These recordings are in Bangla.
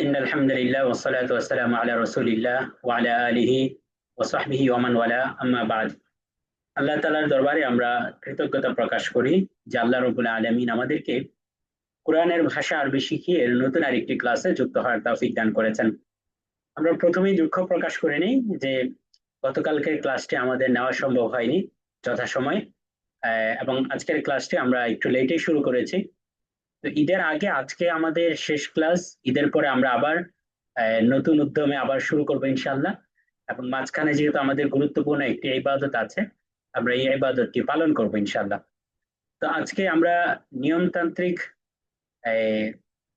ইন্নাল হামদুলিল্লাহ ওয়া সলাতু ওয়া সালামু আলা রাসূলিল্লাহ ওয়া আলা আলিহি ওয়া সাহবিহি ওয়া মান ওয়ালা আম্মা বা'দ। আল্লাহ তাআলার দরবারে আমরা কৃতজ্ঞতা প্রকাশ করি যে আল্লাহ রাব্বুল আলামিন আমাদেরকে কোরআনের ভাষা আরবি শিখিয়ে নতুন আরেকটি ক্লাসে যুক্ত হওয়ার তৌফিক দান করেছেন। আমরা প্রথমেই দুঃখ প্রকাশ করে নিই যে গতকালকের ক্লাসটি আমাদের নেওয়া সম্ভব হয়নি যথাসময়ে, এবং আজকের ক্লাসটি আমরা একটু লেটেই শুরু করেছি। তো ঈদের আগে আজকে আমাদের শেষ ক্লাস। ঈদের পরে আমরা আবার নতুন উদ্যমে আবার শুরু করবো ইনশাল্লাহ। এবং মাঝখানে যেহেতু আমাদের গুরুত্বপূর্ণ একটি ইবাদত আছে, আমরা এই ইবাদতটি পালন করবো ইনশাল্লাহ। তো আজকে আমরা নিয়মতান্ত্রিক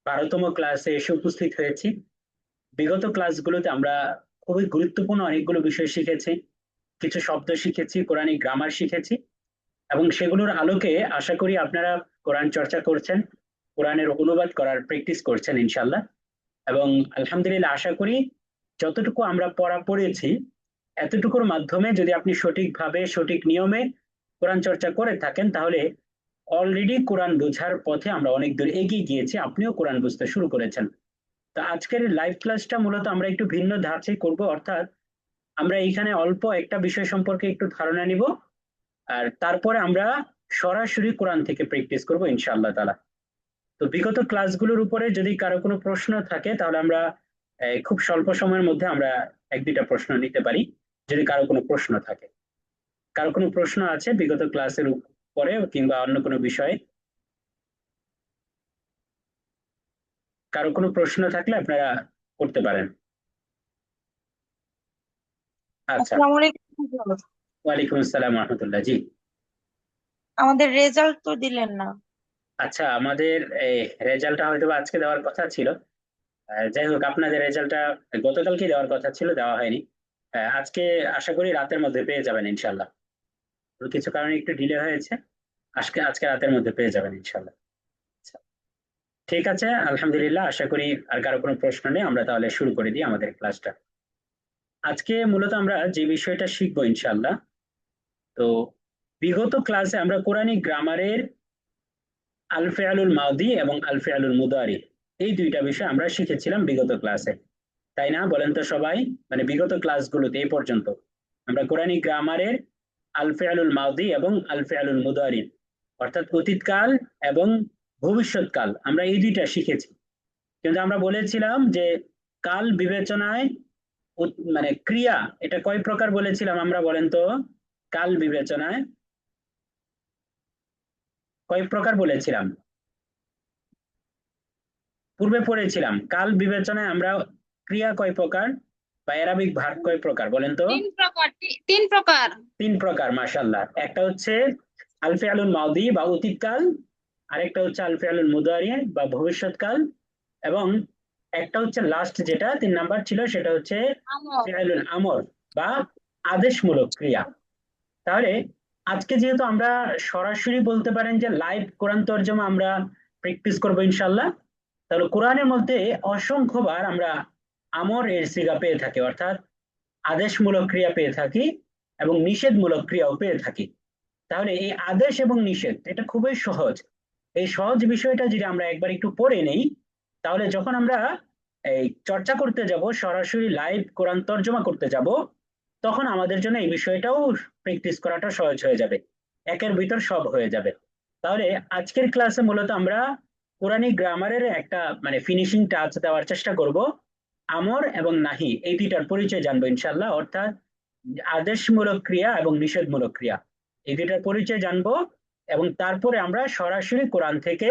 12তম ক্লাসে এসে উপস্থিত হয়েছি। বিগত ক্লাসগুলোতে আমরা খুবই গুরুত্বপূর্ণ অনেকগুলো বিষয় শিখেছি, কিছু শব্দ শিখেছি, কোরআনিক গ্রামার শিখেছি, এবং সেগুলোর আলোকে আশা করি আপনারা কোরআন চর্চা করছেন, কোরআনের অনুবাদ করার প্র্যাকটিস করছেন ইনশাল্লাহ। এবং আলহামদুলিল্লাহ আশা করি যতটুকু আমরা পড়া পড়েছি এতটুকুর মাধ্যমে যদি আপনি সঠিকভাবে সঠিক নিয়মে কোরআন চর্চা করে থাকেন তাহলে অলরেডি কোরআন বোঝার পথে আমরা অনেক দূর এগিয়ে গিয়েছি, আপনিও কোরআন বুঝতে শুরু করেছেন। তো আজকের লাইভ ক্লাসটা মূলত আমরা একটু ভিন্ন ধাঁচে করব, অর্থাৎ আমরা এইখানে অল্প একটা বিষয় সম্পর্কে একটু ধারণা নিব, আর তারপরে আমরা সরাসরি কোরআন থেকে প্র্যাকটিস করব ইনশাআল্লাহ তাআলা। তো বিগত ক্লাসগুলোর উপরে যদি কারো কোনো প্রশ্ন থাকে তাহলে আমরা খুব স্বল্প সময়ের মধ্যে আমরা এক দুইটা প্রশ্ন নিতে পারি, যদি কারো কোনো প্রশ্ন থাকে। কারো কোনো প্রশ্ন আছে বিগত ক্লাসের উপরে কিংবা অন্য কোনো বিষয়ে? কারো কোনো প্রশ্ন থাকলে আপনারা করতে পারেন। আচ্ছা, আসসালামু আলাইকুম। ওয়ালাইকুম আসসালাম রহমতুল্লাহ। জি, আমাদের রেজাল্ট তো দিলেন না। আচ্ছা, আমাদের রেজাল্টটা হয়তো বা আজকে দেওয়ার কথা ছিল। যাই হোক, আপনাদের রেজাল্টটা গতকালকে দেওয়ার কথা ছিল, দেওয়া হয়নি। আজকে আশা করি রাতের মধ্যে পেয়ে যাবেন ইনশাল্লাহ। তো কিছু কারণে একটু ডিলে হয়েছে, আজকে আজকে রাতের মধ্যে পেয়ে যাবেন ইনশাল্লাহ। আচ্ছা, ঠিক আছে, আলহামদুলিল্লাহ। আশা করি আর কারো কোনো প্রশ্ন নেই, আমরা তাহলে শুরু করে দিই আমাদের ক্লাসটা। আজকে মূলত আমরা যে বিষয়টা শিখবো ইনশাল্লাহ, তো বিগত ক্লাসে আমরা কোরআনিক গ্রামারের আল ফিআলুল মাদি এবং আল ফিআলুল মুদারি এই দুইটা বিষয় আমরা শিখেছিলাম বিগত ক্লাসে, তাই না? বলেন তো সবাই। মানে বিগত ক্লাসগুলোতে এই পর্যন্ত আমরা কোরআনিক গ্রামারের আল ফিআলুল মাদি এবং আল ফিআলুল মুদারি, অর্থাৎ অতীতকাল এবং ভবিষ্যৎকাল, আমরা এই দুইটা শিখেছি। কিন্তু আমরা বলেছিলাম যে কাল বিবেচনায় মানে ক্রিয়া এটা কয় প্রকার বলেছিলাম আমরা, বলেন তো? কাল বিবেচনায় কয় প্রকার বলেছিলাম? পূর্বে পড়েছিলাম কাল বিবেচনায় আমরা ক্রিয়া কয় প্রকার বা অ্যারাবিক ভার্ব কয় প্রকার, বলেন তো? 3 প্রকার। 3 প্রকার। 3 প্রকার, মাশাআল্লাহ। একটা হচ্ছে আল ফিআলুল মাদি বা অতীতকাল, আরেকটা হচ্ছে আল ফিআলুল মুদারি বা ভবিষ্যৎকাল, এবং একটা হচ্ছে লাস্ট যেটা 3 নাম্বার ছিল সেটা হচ্ছে আমর। ফিআলুল আমর বা আদেশমূলক ক্রিয়া। তাহলে আজকে যেহেতু আমরা সরাসরি বলতে পারেন যে লাইভ কোরআন তর্জমা আমরা প্র্যাকটিস করবো ইনশাল্লাহ, তাহলে কোরআনের মধ্যে অসংখ্যবার আমরা আমর এর সিগা পেয়ে থাকি, অর্থাৎ আদেশমূলক ক্রিয়া পেয়ে থাকি এবং নিষেধমূলক ক্রিয়াও পেয়ে থাকি। তাহলে এই আদেশ এবং নিষেধ এটা খুবই সহজ। এই সহজ বিষয়টা যদি আমরা একবার একটু পড়ে নেই তাহলে যখন আমরা এই চর্চা করতে যাব, সরাসরি লাইভ কোরআন তর্জমা করতে যাব, তখন আমাদের জন্য এই বিষয়টাও প্র্যাকটিস করাটা সহজ হয়ে যাবে, একের ভিতর সব হয়ে যাবে। তাহলে আজকের ক্লাসে মূলত আমরা কোরআনিক গ্রামারের একটা মানে ফিনিশিং টাচ দেওয়ার চেষ্টা করব। আমর এবং নাহি এই দুইটার পরিচয় জানবো ইনশাল্লাহ, অর্থাৎ আদেশমূলক ক্রিয়া এবং নিষেধমূলক ক্রিয়া এই দুইটার পরিচয় জানবো, এবং তারপরে আমরা সরাসরি কোরআন থেকে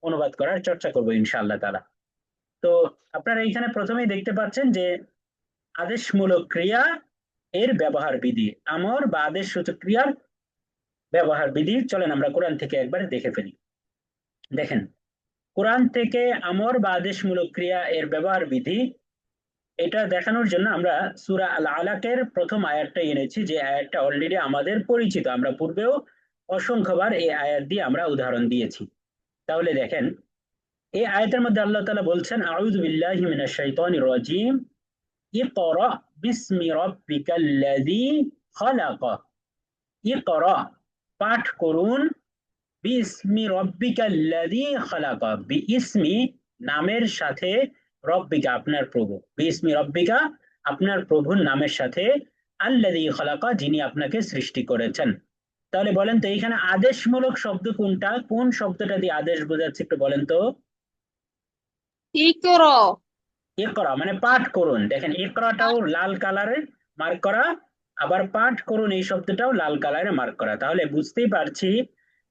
অনুবাদ করার চর্চা করব ইনশাআল্লাহ তাআলা। তো আপনারা এইখানে প্রথমেই দেখতে পাচ্ছেন যে আদেশমূলক ক্রিয়া এর ব্যবহার বিধি, আমর বা আদেশ সূচক ক্রিয়ার ব্যবহার বিধি, চলেন আমরা কোরআন থেকে একবার দেখে ফেলি। দেখেন, কোরআন থেকে আমর বা আদেশমূলক ক্রিয়া এর ব্যবহার বিধি এটা দেখানোর জন্য আমরা সূরা আল আলাকের প্রথম আয়াতটা এনেছি, যে আয়াতটা অলরেডি আমাদের পরিচিত, আমরা পূর্বেও অসংখ্যবার এই আয়াত দিয়ে আমরা উদাহরণ দিয়েছি। তাহলে দেখেন, এই আয়াতের মধ্যে আল্লাহ তাআলা বলছেন, আউযু বিল্লাহি মিনাশ শাইতানির রাজিম, ইকরা বিসমি রাব্বিকাল্লাযী খালাক। ইকরা, পাঠ করুন, বিসমি রাব্বিকাল্লাযী খালাক, বিইসমি নামের সাথে, রব্বিকা আপনার প্রভু, বিসমি রব্বিকা আপনার প্রভুর নামের সাথে, আল্লাযী খালাকা যিনি আপনাকে সৃষ্টি করেছেন। তাহলে বলেন তো এইখানে আদেশমূলক শব্দ কোনটা, কোন শব্দটা দিয়ে আদেশ বোঝাচ্ছে একটু বলেন তো। ইকরা। ইকরা মানে পাঠ করুন, দেখেন ইকরাটাও লাল কালারে মার্ক করা, আবার পাঠ করুন এই শব্দটাও লাল কালারে মার্ক করা। তাহলে বুঝতেই পারছি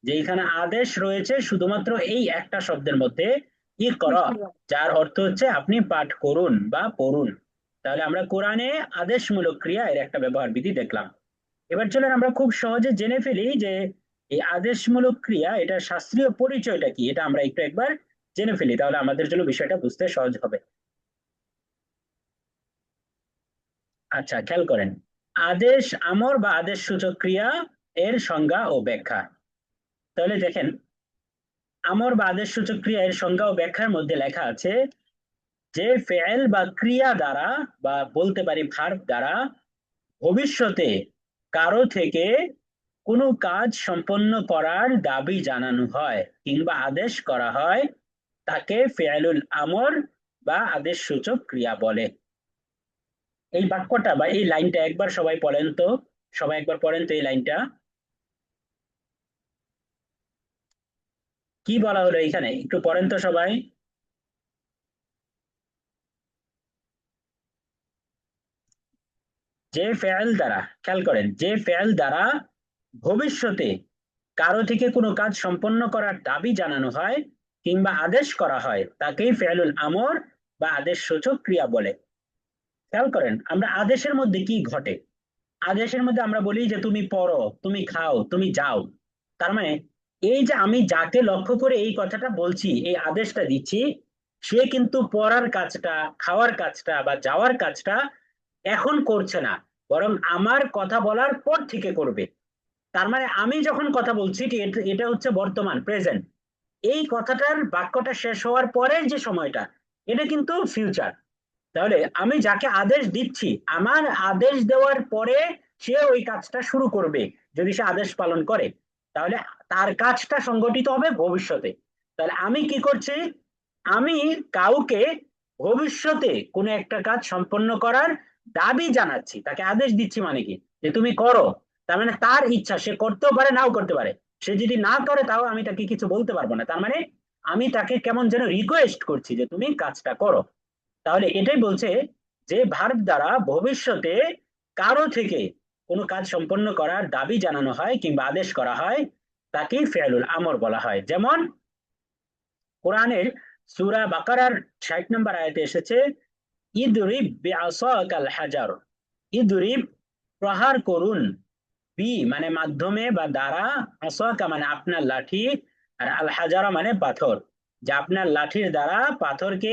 যে এখানে আদেশ রয়েছে শুধুমাত্র এই একটা শব্দের মধ্যে, ইকরা, যার অর্থ হচ্ছে আপনি পাঠ করুন বা পড়ুন। তাহলে আমরা কোরআনে আদেশমূলক ক্রিয়া এর একটা ব্যবহার বিধি দেখলাম। এবার চলেন আমরা খুব সহজে জেনে ফেলি যে এই আদেশমূলক ক্রিয়া এটা শাস্ত্রীয় পরিচয়টা কি, এটা আমরা একটু একবার জেনে ফেলি, তাহলে আমাদের জন্য বিষয়টা বুঝতে সহজ হবে। আচ্ছা খেয়াল করেন, আদেশ আমর বা আদেশ সূচক ক্রিয়া এর সংজ্ঞা ও ব্যাখ্যা। তাহলে দেখেন, আমর বা আদেশ সূচক ক্রিয়া এর সংজ্ঞা ও ব্যাখ্যার মধ্যে লেখা আছে যে ফেল বা ক্রিয়া দ্বারা বা বলতে পারি ভার্ব দ্বারা ভবিষ্যতে কারো থেকে কোনো কাজ সম্পন্ন করার দাবি জানানো হয় কিংবা আদেশ করা হয়, তাকে ফেলুল আমর বা আদেশ সূচক ক্রিয়া বলে। এই বাক্যটা বা এই লাইনটা একবার সবাই পড়েন তো, সবাই একবার পড়েন তো এই লাইনটা, কি বলা হলো এইখানে একটু পড়েন তো সবাই। যে ফেল দ্বারা, খেয়াল করেন, যে ফেল দ্বারা ভবিষ্যতে কারো থেকে কোনো কাজ সম্পন্ন করার দাবি জানানো হয় কিংবা আদেশ করা হয়, তাকেই ফেলুল আমর বা আদেশ সূচক ক্রিয়া বলে। খেয়াল করেন আমরা আদেশের মধ্যে কি ঘটে, আদেশের মধ্যে আমরা বলি যে তুমি পড়ো, তুমি খাও, তুমি যাও। তার মানে এই যে আমি যাকে লক্ষ্য করে এই কথাটা বলছি, এই আদেশটা দিচ্ছি, সে কিন্তু পড়ার কাজটা, খাওয়ার কাজটা বা যাওয়ার কাজটা এখন করছে না, বরং আমার কথা বলার পর থেকে করবে। তার মানে আমি যখন কথা বলছি এটা হচ্ছে বর্তমান প্রেজেন্ট, এই কথাটার বাক্যটা শেষ হওয়ার পরের যে সময়টা, এটা কিন্তু ফিউচার। তাহলে আমি যাকে আদেশ দিচ্ছি, আমার আদেশ দেওয়ার পরে সে ওই কাজটা শুরু করবে, যদি সে আদেশ পালন করে, তাহলে তার কাজটা সংগঠিত হবে ভবিষ্যতে। তাহলে আমি কি করছি, আমি কাউকে ভবিষ্যতে কোনো একটা কাজ সম্পন্ন করার দাবি জানাচ্ছি, তাকে আদেশ দিচ্ছি, মানে কি যে তুমি করো। তার মানে তার ইচ্ছা, সে করতেও পারে নাও করতে পারে, সে যদি না করে তাও আমি তাকে কিছু বলতে পারবো না। তার মানে আমি তাকে কেমন যেন রিকোয়েস্ট করছি যে তুমি কাজটা করো। তাহলে এটাই বলছে যে ভার্ব দ্বারা ভবিষ্যতে কারো থেকে কোনো কাজ সম্পন্ন করার দাবি জানানো হয় কিংবা আদেশ করা হয়, তাকেই ফেলুল আমর বলা হয়। যেমন কোরআনের সূরা বাকারার ৬০ নম্বর আয়াতে এসেছে, ইদরিব বিআসাকাল হাজার, ইদরিব প্রহার করুন, বি মানে মাধ্যমে বা দ্বারা, আসাকা মানে আপনার লাঠি, আর আল হাজারা মানে পাথর, যে আপনার লাঠির দ্বারা পাথরকে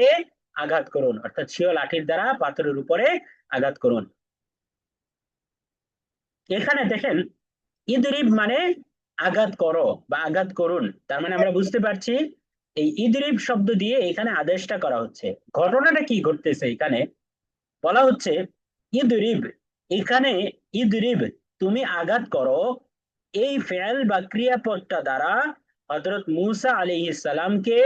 আঘাত করুন, অর্থাৎ স্বীয় লাঠির দ্বারা পাথরের উপরে আঘাত করুন। এখানে দেখেন ইদরিব মানে আঘাত করো বা আঘাত করুন, তার মানে আমরা বুঝতে পারছি এই ইদরিব শব্দ দিয়ে এখানে আদেশটা করা হচ্ছে। ঘটনাটা কি ঘটতেছে এখানে, বলা হচ্ছে ইদরিব, এখানে ইদরিব তুমি আঘাত করো, এই ফেল বা ক্রিয়াপদটা দ্বারা হযরত মূসা আলাইহিস সালামকে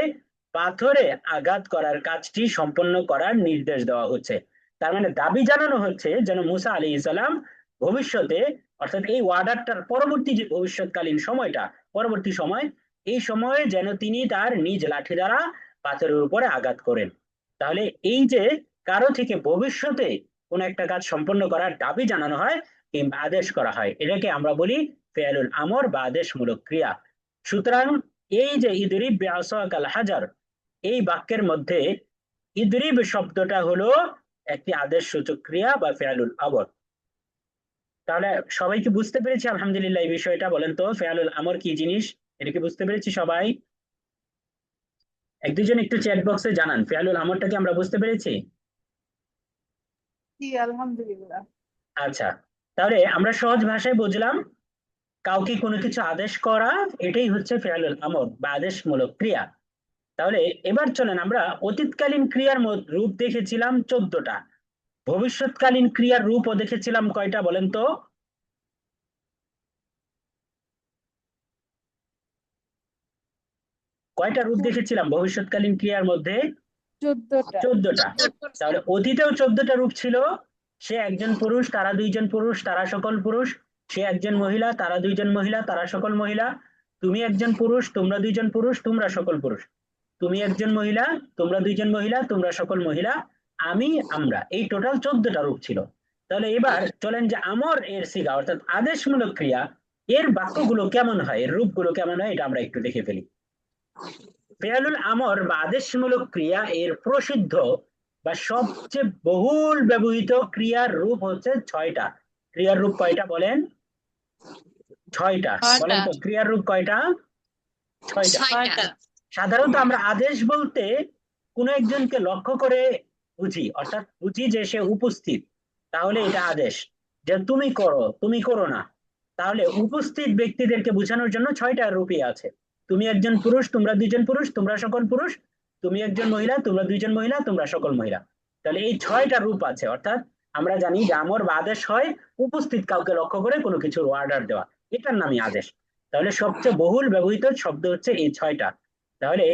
পাথরে আঘাত করার কাজটি সম্পন্ন করার নির্দেশ দেওয়া হচ্ছে। তার মানে দাবি জানানো হচ্ছে যেন মূসা আলাইহিস সালাম ভবিষ্যতে, অর্থাৎ এই ওয়ার্ডারটার পরবর্তী যে ভবিষ্যৎকালীন সময়টা, পরবর্তী সময়, এই সময়ে যেন তিনি তার নিজ লাঠি দ্বারা পাথরের উপরে আঘাত করেন। তাহলে এই যে কারো থেকে ভবিষ্যতে কোন একটা কাজ সম্পন্ন করার দাবি জানানো হয় কিংবা আদেশ করা হয়, এটাকে আমরা বলি ফেলুল আমর বা আদেশমূলক ক্রিয়া। সুতরাং এই যে ইদরিব বিআসাকাল হাজার, এই বাক্যের মধ্যে ইদরিব শব্দটা হলো একটি আদেশ সূচক ক্রিয়া বা ফেলুল আমর। তাহলে সবাই কি বুঝতে পেরেছি আলহামদুলিল্লাহ এই বিষয়টা, বলেন তো ফেলুল আমর কি জিনিস, এটা কি বুঝতে পেরেছি সবাই? এক দুজন একটু চ্যাট বক্সে জানান ফেলুল আমরটা কি আমরা বুঝতে পেরেছি। জি আলহামদুলিল্লাহ। আচ্ছা, তাহলে আমরা সহজ ভাষায় বুঝলাম কাউকে কোনো কিছু আদেশ করা, এটাই হচ্ছে ফেলুল আমর বা আদেশমূলক ক্রিয়া। তাহলে এবার চলেন আমরা অতীতকালীন ক্রিয়ার রূপ দেখেছিলাম 14টা, ভবিষ্যৎকালীন ক্রিয়ার রূপও দেখেছিলাম কয়টা বলেন তো। কয়টা রূপ দেখেছিলাম ভবিষ্যৎকালীন ক্রিয়ার মধ্যে? 14টা। 14টা। তাহলে অতীতেও 14টা রূপ ছিল। সে একজন পুরুষ, তারা দুইজন পুরুষ, তারা সকল পুরুষ। সে একজন মহিলা, তারা দুইজন মহিলা, তারা সকল মহিলা। তুমি একজন পুরুষ, তোমরা দুইজন পুরুষ, তোমরা সকল পুরুষ। তুমি একজন মহিলা, তোমরা দুইজন মহিলা, তোমরা সকল মহিলা। আমি, আমরা, এই টোটাল 14টা রূপ ছিল। তাহলে এবার চলেন যে আমর এর সিগা অর্থাৎ আদেশমূলক ক্রিয়া এর বাক্যগুলো কেমন হয়, এর রূপগুলো কেমন হয়, এটা আমরা একটু দেখে ফেলি। ফেয়ালুল আমর বা আদেশমূলক ক্রিয়া এর প্রসিদ্ধ বা সবচেয়ে বহুল ব্যবহৃত ক্রিয়ার রূপ হচ্ছে 6টা। ক্রিয়ার রূপ কয়টা বলেন? 6টা। বলেন তো ক্রিয়ার রূপ কয়টা? 6টা। 6টা। সাধারণত আমরা আদেশ বলতে কোনো একজনকে লক্ষ্য করে বুঝি, অর্থাৎ বুঝি যে সে উপস্থিত, তাহলে এটা আদেশ। যে তুমি করো, তুমি করো না, তাহলে উপস্থিত ব্যক্তিদেরকে বোঝানোর জন্য 6টা রূপই আছে। তুমি একজন পুরুষ, তোমরা দুইজন পুরুষ, তোমরা সকল পুরুষ। তুমি একজন মহিলা, তোমরা দুইজন মহিলা, তোমরা সকল মহিলা। তাহলে এই 6টা রূপ আছে। অর্থাৎ আমরা জানি যে আমর বা আদেশ হয় উপস্থিত কাউকে লক্ষ্য করে কোনো কিছুর অর্ডার দেওয়া, এটার নামই আদেশ। তাহলে সবচেয়ে বহুল ব্যবহৃত শব্দ হচ্ছে এই 6টা। তাহলে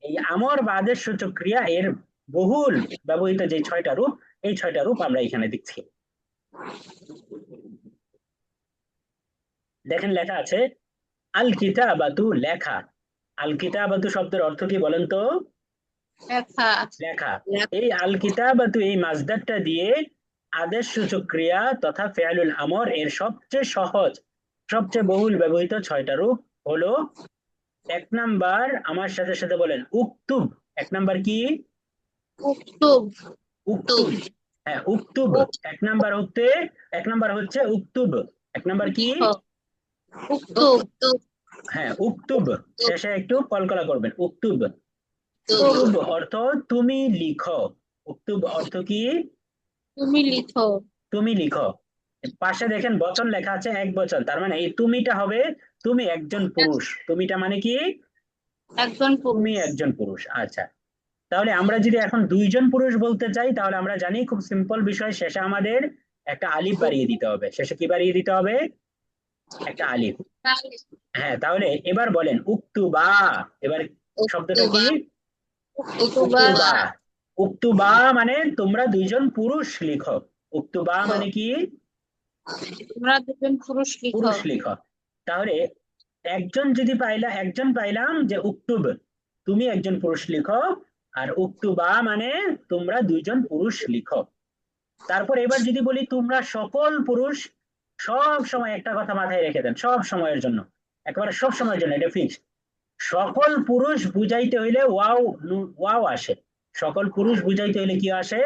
এই আমর বা আদেশ সূচক ক্রিয়া এর বহুল ব্যবহৃত যে 6টা রূপ, এই 6টা রূপ আমরা এখানে দেখছি। দেখেন লেখা আছে আল কিতাবাতু, লেখা। আল কিতাবাতু শব্দের অর্থ কি বলেন তো? লেখা। লেখা। এই আল কিতাবাতু এই মাসদারটা দিয়ে আদেশ সূচক ক্রিয়া তথা ফেয়ালুল আমর এর সবচেয়ে সহজ, সবচেয়ে বহুল ব্যবহৃত 6টা রূপ হলো, 1 নাম্বার আমার সাথে সাথে বলেন উক্তুব। 1 নাম্বার কি? উক্তুব। উক্তুব। হ্যাঁ উক্তুব। 1 নাম্বার হচ্ছে, 1 নাম্বার হচ্ছে উক্তুব। 1 নাম্বার কি? উক্তুব। হ্যাঁ উক্তুব। শেষে একটু কলকলা করবেন, উক্তুব। উক্তুব অর্থ তুমি লিখো। উক্তুব অর্থ কি? তুমি লিখো। তুমি লিখো। পাশে দেখেন বচন লেখা আছে, এক বচন, তার মানে এই তুমিটা হবে তুমি একজন পুরুষ। তুমিটা মানে কি? একজন তুমি পুরুষ। একজন পুরুষ। আচ্ছা, তাহলে আমরা যদি এখন দুইজন পুরুষ বলতে চাই, তাহলে আমরা জানি খুব সিম্পল বিষয়, শেষে আমাদের একটা আলিফ বাড়িয়ে দিতে হবে। শেষে কি বাড়িয়ে দিতে হবে? একটা আলিফ। হ্যাঁ, তাহলে এবার বলেন উক্তুবা। এবার শব্দটা কি? উক্তুবা। উক্তুবা মানে তোমরা দুইজন পুরুষ লিখো। উক্তুবা মানে কি? তোমরা দুজন পুরুষ লিখো। পুরুষ লিখো। তাহলে একজন পাইলাম যে উক্তুব, তুমি একজন পুরুষ লিখো। আর উক্তুবা মানে তোমরা দুইজন পুরুষ লিখো। তারপর এবার যদি বলি তোমরা সকল পুরুষ, সব সময় একটা কথা মাথায় রেখে দেন, সব সময়ের জন্য, একেবারে সব সময়ের জন্য, এটা ফিক্সড। সকল পুরুষ বুঝাইতে হইলে ওয়াও, ওয়াও আসে। সকল পুরুষ বুঝাইতে হইলে কি আসে?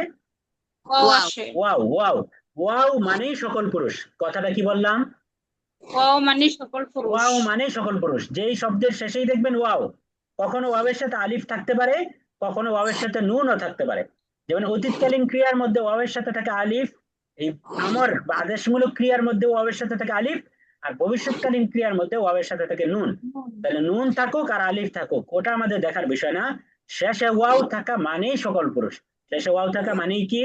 ওয়াও আসে। ওয়াও। ওয়াও, ওয়াও মানেই সকল পুরুষ। কথাটা কি বললাম? ওয়াও মানে সকল পুরুষ। ওয়াও মানে সকল পুরুষ। যেই শব্দের শেষেই দেখবেন ওয়াও, কখনো ওয়াওয়ের সাথে আলিফ থাকতে পারে, কখনো ওয়াওয়ের সাথে নুনও থাকতে পারে। যেমন অতীতকালীন ক্রিয়ার মধ্যে ওয়াওয়ের সাথে থাকে আলিফ, এই আমর বা আদেশমূলক ক্রিয়ার মধ্যে ওয়াওয়ের সাথে থাকে আলিফ, আর ভবিষ্যৎকালীন ক্রিয়ার মধ্যে ওয়াওয়ের সাথে থাকে নুন। তাহলে নুন থাকুক আর আলিফ থাকুক ওটা আমাদের দেখার বিষয় না, শেষে ওয়াও থাকা মানেই সকল পুরুষ। শেষে ওয়াও থাকা মানেই কি?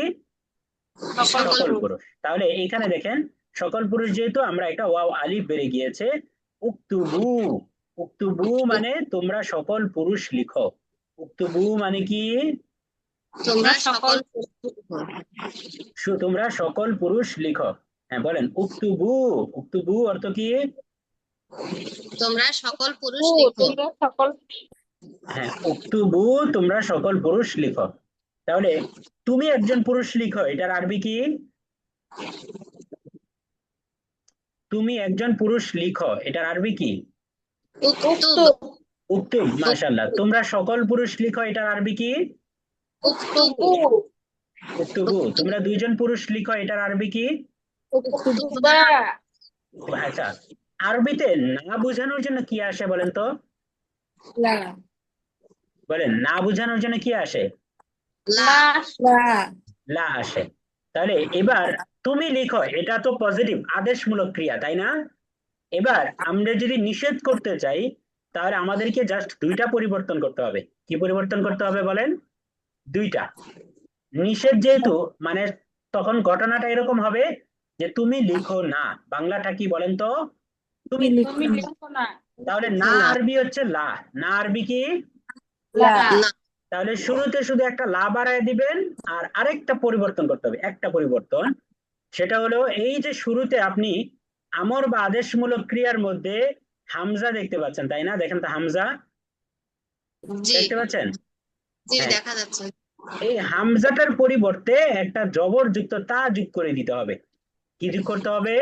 সকল পুরুষ। তাহলে এইখানে দেখেন সকল পুরুষ যেহেতু, আমরা এটা ওয়াও আলিফ বেড়ে গিয়েছে। উক্তুবু। উক্তুবু মানে তোমরা সকল পুরুষ লিখো। উক্তুবু মানে কি? তোমরা সকল তোমরা সকল পুরুষ লিখো। হ্যাঁ বলেন উক্তুবু। উক্তুবু অর্থ কি? তোমরা সকল পুরুষ লিখো। তোমরা সকল। হ্যাঁ উক্তুবু তোমরা সকল পুরুষ লিখো। তাহলে তুমি একজন পুরুষ লিখো, এটার আরবি কি? তুমি একজন পুরুষ লিখো, এটার আরবি কি? উক্তুব। উক্তুব। মাশাআল্লাহ। তোমরা সকল পুরুষ লিখো, এটার আরবি কি? উক্তুবু। উক্তুবু। তোমরা দুইজন পুরুষ লিখো, এটার আরবি কি? উক্তুবা। আচ্ছা, আরবিতে না বোঝানোর জন্য কি আসে বলেন তো? লা। বলেন না বোঝানোর জন্য কি আসে? লা। লা। লা আসে। তাহলে এবার তুমি লিখো, এটা তো পজিটিভ আদেশমূলক ক্রিয়া, তাই না? এবার আমরা যদি নিষেধ করতে চাই, তাহলে আমাদেরকে জাস্ট দুইটা পরিবর্তন করতে হবে। কি পরিবর্তন করতে হবে বলেন? দুইটা। নিষেধ যেহেতু, মানে তখন ঘটনাটা এরকম হবে যে তুমি লিখো না। বাংলাটা কি বলেন তো? তুমি লিখো তুমি না। লিখো না। তাহলে না আরবি হচ্ছে লা। না আরবি কি? লা। লা। তাহলে শুরুতে শুধু একটা লা বাড়ায় দিবেন, আর আরেকটা পরিবর্তন করতে হবে, একটা পরিবর্তন। সেটা হলো এই যে শুরুতে আপনি আমর বা আদেশমূলক ক্রিয়ার মধ্যে হামজা দেখতে পাচ্ছেন, তাই না? দেখেন তো হামজা জি দেখতে পাচ্ছেন? জি হ্যাঁ, দেখা যাচ্ছে। এই হামজাটার পরিবর্তে একটা জবরযুক্ত তা যোগ করে দিতে হবে। কি যোগ করতে হবে?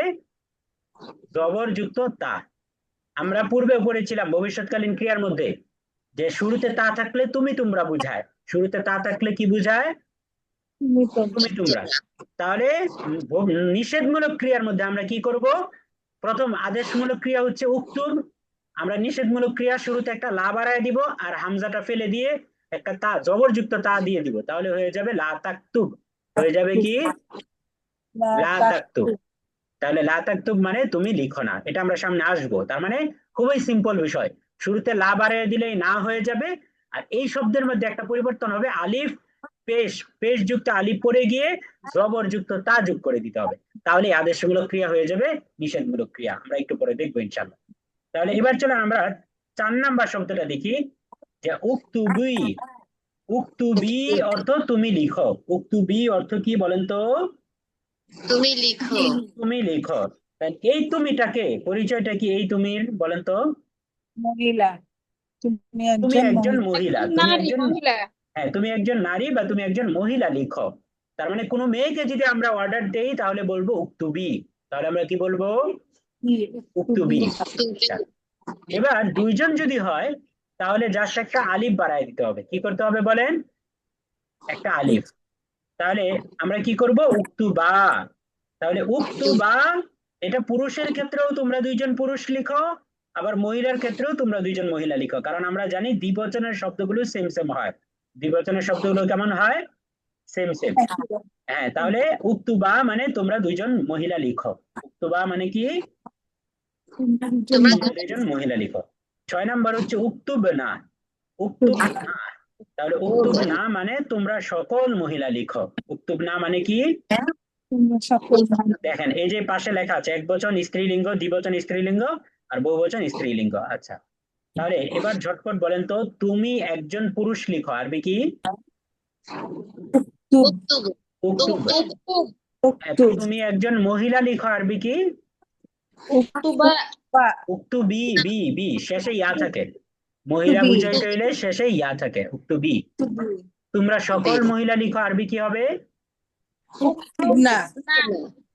জবরযুক্ত তা। আমরা পূর্বে পড়েছিলাম ভবিষ্যৎকালীন ক্রিয়ার মধ্যে যে শুরুতে তা থাকলে তুমি তোমরা বুঝায়, শুরুতে তা থাকলে কি বুঝায়? তুমি তোমরা। তাহলে নিষেধমূলক ক্রিয়ার মধ্যে আমরা কি করব? প্রথম আদেশমূলক ক্রিয়া হচ্ছে উক্তুব, আমরা নিষেধমূলক ক্রিয়া শুরুতে একটা লা বাড়ায় দিব আর হামজাটা ফেলে দিয়ে একটা তা জবরযুক্ত তা দিয়ে দিব, তাহলে হয়ে যাবে লা তাকতুব। হয়ে যাবে কি? লা তাকতুব। তাহলে লা তাকতুব মানে তুমি লিখো না, এটা আমরা সামনে আসবো। তার মানে খুবই সিম্পল বিষয়, শুরুতে লা বাড়িয়ে দিলেই না হয়ে যাবে। আর এই শব্দের মধ্যে একটা পরিবর্তন হবে, আলিফ পেশ, পেশ যুক্ত আলিফ পরে গিয়ে জবর যুক্ত তা যোগ করে দিতে হবে, তাহলে আদেশমূলক ক্রিয়া হয়ে যাবে নিষেধমূলক ক্রিয়া। আমরা একটু পরে দেখবো ইনশাল্লাহ। তাহলে এবার চলো আমরা 4 নাম্বার শব্দটা দেখি, যে উক্তুবি। উক্তুবি অর্থ তুমি লিখো। উক্তুবি অর্থ কি বলেন তো? তুমি লিখো। তুমি লিখো। এই তুমিটাকে পরিচয়টা কি এই তুমির, বলেন তো? মহিলা। তুমি তুমি একজন একজন মহিলা। মহিলা, তুমি একজন, হ্যাঁ তুমি একজন নারী বা তুমি একজন মহিলা লিখো। তার মানে কোনো মেয়েকে যদি আমরা অর্ডার দেই তাহলে বলবো উক্তুবি। তাহলে আমরা কি বলবো? উক্তুবি। তুমি আচ্ছা, এবার দুইজন যদি হয় তাহলে যার সাথে একটা আলিফ বাড়ায় দিতে হবে। কি করতে হবে বলেন? একটা আলিফ। তাহলে আমরা কি করব? উক্তুবা। তাহলে উক্তুবা, এটা পুরুষের ক্ষেত্রেও তোমরা দুইজন পুরুষ লিখো, আবার মহিলার ক্ষেত্রেও তোমরা দুইজন মহিলা লিখো, কারণ আমরা জানি দ্বিবচনের শব্দগুলো সেম সেম হয়। দ্বিবচনের শব্দগুলো কেমন হয়? Same same. হ্যাঁ, তাহলে উক্তুবা মানে তোমরা দুইজন মহিলা লিখো। উক্তুবা মানে কি? তোমরা তোমরা দুইজন মহিলা লিখো। 6 নাম্বার হচ্ছে উক্তুব না। উক্তুব না। তাহলে উক্তুব না মানে তোমরা সকল মহিলা লিখো। উক্তুব না মানে কি? তোমরা সকল দেখেন এই যে পাশে লেখা আছে একবচন স্ত্রীলিঙ্গ, দ্বিবচন স্ত্রীলিঙ্গ আর বহুবচন স্ত্রীলিঙ্গ। আচ্ছা, তাহলে এবার ঝটপট বলেন তো, তুমি একজন পুরুষ লিখো আরবি কি? উক্তুব। উক্তুব। তুমি একজন মহিলা লিখো আরবি কি? উক্তুবা। উক্তুবি। বি বি শেষে ইয়া থাকে, মহিলা বুঝাইতে হইলে শেষে ইয়া থাকে, উক্তুবি। তোমরা সকল মহিলা লিখো আরবি কি হবে? না।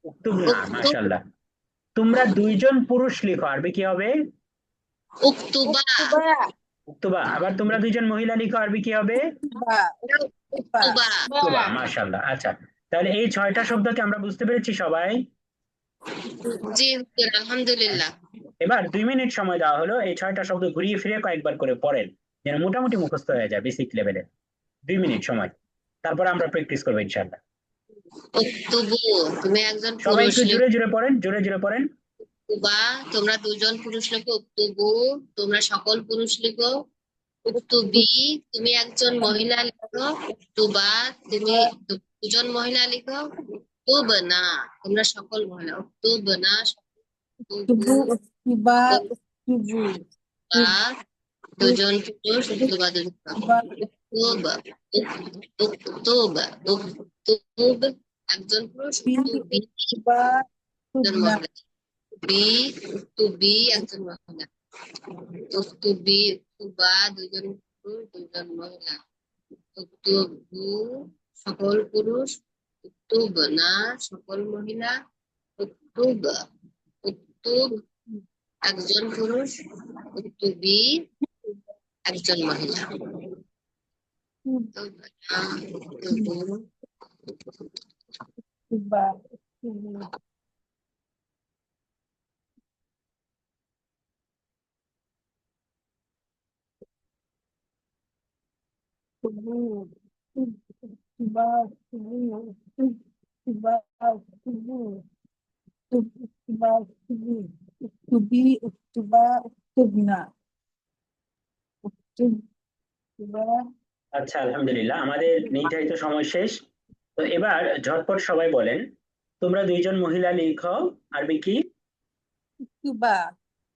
উক্তুব না। মাশাআল্লাহ। তোমরা দুইজন পুরুষ লিখো আরবি কি হবে? উক্তুবা। উক্তুবা। আবার তোমরা দুইজন মহিলা লিখো আরবি কি হবে? উক্তুবা। উক্তুবা। মাশাআল্লাহ। আচ্ছা, তাহলে এই 6টা শব্দকে আমরা বুঝতে পেরেছি সবাই? জি হুজুর, আলহামদুলিল্লাহ। এবার 2 মিনিট সময় দেওয়া হলো, এই 6টা শব্দ ঘুরিয়ে ফিরে কয়েকবার করে পড়েন, যেন মোটামুটি মুখস্থ হয়ে যায় বেসিক লেভেলে। 2 মিনিট সময়, তারপরে আমরা প্র্যাকটিস করবো ইনশাআল্লাহ। উক্তুবু, তুমি একজন সবাই পুরুষ একটু লিখো। জোরে জোরে পড়েন, জোরে জোরে পড়েন। উক্তুবা, তোমরা দুজন পুরুষ লিখো। উক্তুবু, তোমরা সকল পুরুষ লিখো। উক্তুবি, তুমি একজন মহিলা লিখো। উক্তুবা, তুমি দুজন মহিলা লিখো। উক্তুবনা, তোমরা সকল মহিলা। উক্তুবনা, উক্তুবু, উক্তুবা, উক্তুবু, উক্তুবা, দুজন পুরুষ। উক্তুবা, দুজন উক্তুব, উক্তুব, উক্তুব, একজন পুরুষ। উক্তুবি, উক্তুবা, একজন উক্তুবনা। মহিলা। বি, উক্তুবি, একজন মহিলা। উক্তুবি, উক্তুবা, দুজন পুরুষ, দুজন মহিলা। উক্তুবু, সকল পুরুষ। উক্তুবনা, সকল মহিলা। উক্তুব, উক্তুব, একজন পুরুষ। উক্তুবি, একজন মহিলা। উক্তুবনা, উক্তুবু, উক্তুবা, উক্তুবু। উক্তুবু, উক্তুবা, উক্তুবু, উক্তুবা, উক্তুবু, উক্তুবা, উক্তুবু, উক্তুবি, উক্তুবা, উক্তুবনা। উক্তুবা। আচ্ছা, আলহামদুলিল্লাহ, আমাদের নির্ধারিত সময় শেষ। তো এবার ঝটপট সবাই বলেন, তোমরা দুইজন মহিলা লিখো আরবি কি? উক্তুবা,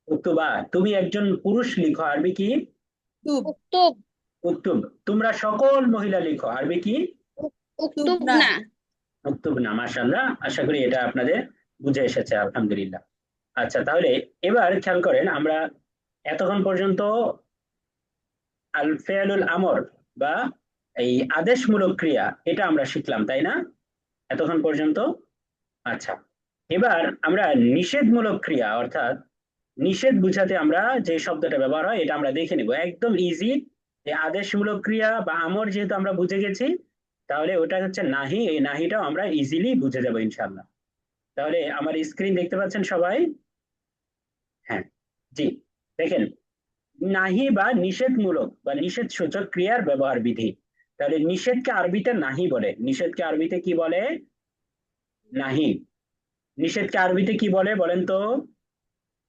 উক্তুবা। তুমি একজন পুরুষ লিখো আরবি কি? উক্তুব, উক্তুব, উক্তুব, তোমরা সকল মহিলা লিখো। আরবি কি? উক্তুব না না। উক্তুব না। মাশাআল্লাহ, আশা করি এটা আপনাদের বুঝে এসেছে, আলহামদুলিল্লাহ। আচ্ছা, তাহলে এবার খেয়াল করেন, আমরা এতক্ষণ পর্যন্ত আল ফেয়ালুল আমর বা এই আদেশমূলক ক্রিয়া এটা আমরা শিখলাম, তাই না, এতক্ষণ পর্যন্ত? আচ্ছা, এবার আমরা নিষেধমূলক ক্রিয়া অর্থাৎ নিষেধ বুঝাতে আমরা যে শব্দটা ব্যবহার হয় এটা আমরা দেখে নিব, একদম ইজি। যে আদেশমূলক ক্রিয়া বা আমর যেহেতু আমরা বুঝে গেছি, তাহলে ওটা হচ্ছে নাহি, এই নাহিটাও আমরা ইজিলি বুঝে যাবো ইনশাল্লাহ। তাহলে আমার স্ক্রিন দেখতে পাচ্ছেন সবাই? হ্যাঁ, জি, দেখেন, নাহি বা নিষেধমূলক বা নিষেধ সূচক ক্রিয়ার ব্যবহার বিধি। তাহলে নিষেধকে আরবিতে নাহি বলে। নিষেধকে আরবিতে কি বলে? নাহি। নিষেধকে আরবিতে কি বলে বলেন তো?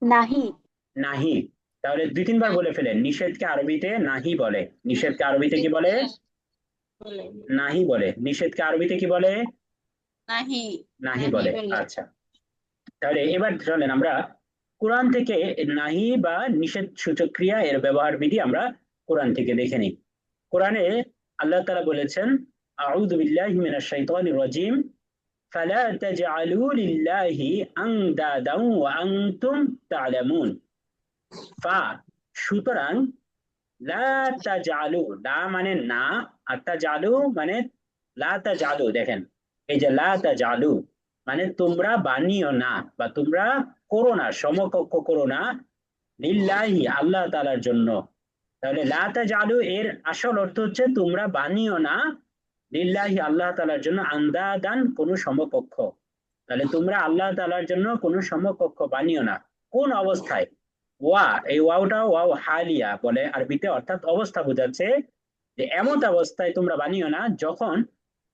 নাহি নাহি। তাহলে দুই তিনবার বলে ফেলেন, নিষেধকে আরবিতে নাহি বলে। নিষেধকে আরবিতে কি বলে? বলে নাহি বলে। নিষেধকে আরবিতে কি বলে? নাহি নাহি নাহি বলে। বলে আচ্ছা, তাহলে এবার চলেন আমরা কোরআন থেকে নাহি বা নিষেধ সূচক ক্রিয়া এর ব্যবহার বিধি আমরা কোরআন থেকে দেখে নিই। কোরআনে আল্লাহ তাআলা বলেছেন, আউযু বিল্লাহি মিনাশ শাইতানির রাজিম, ফালা তাজআলু লিল্লাহি আনদাদা ওয়া আনতুম তা'লামুন। ফা, সুতরাং, লা তাজআলু, লা মানে না, আর তাজআলু মানে লা তাজআলু। দেখেন, এই যে লা তাজআলু মানে তোমরা বানিও না বা তোমরা করো না, সমকক্ষ করো না, লিল্লাহি আল্লাহ তাআলার জন্য। তাহলে লা তাজআলু এর আসল অর্থ হচ্ছে তোমরা বানিও না, লিল্লাহি আল্লাহ তাআলার জন্য, আন্দাদান কোনো সমকক্ষ। তাহলে তোমরা আল্লাহ তাআলার জন্য কোনো সমকক্ষ বানিও না। কোন অবস্থায়? ওয়া, এই ওয়াওটা ওয়াও হালিয়া বলে আরবিতে, অর্থাৎ অবস্থা বোঝাচ্ছে, যে এমন অবস্থায় তোমরা বানিও না যখন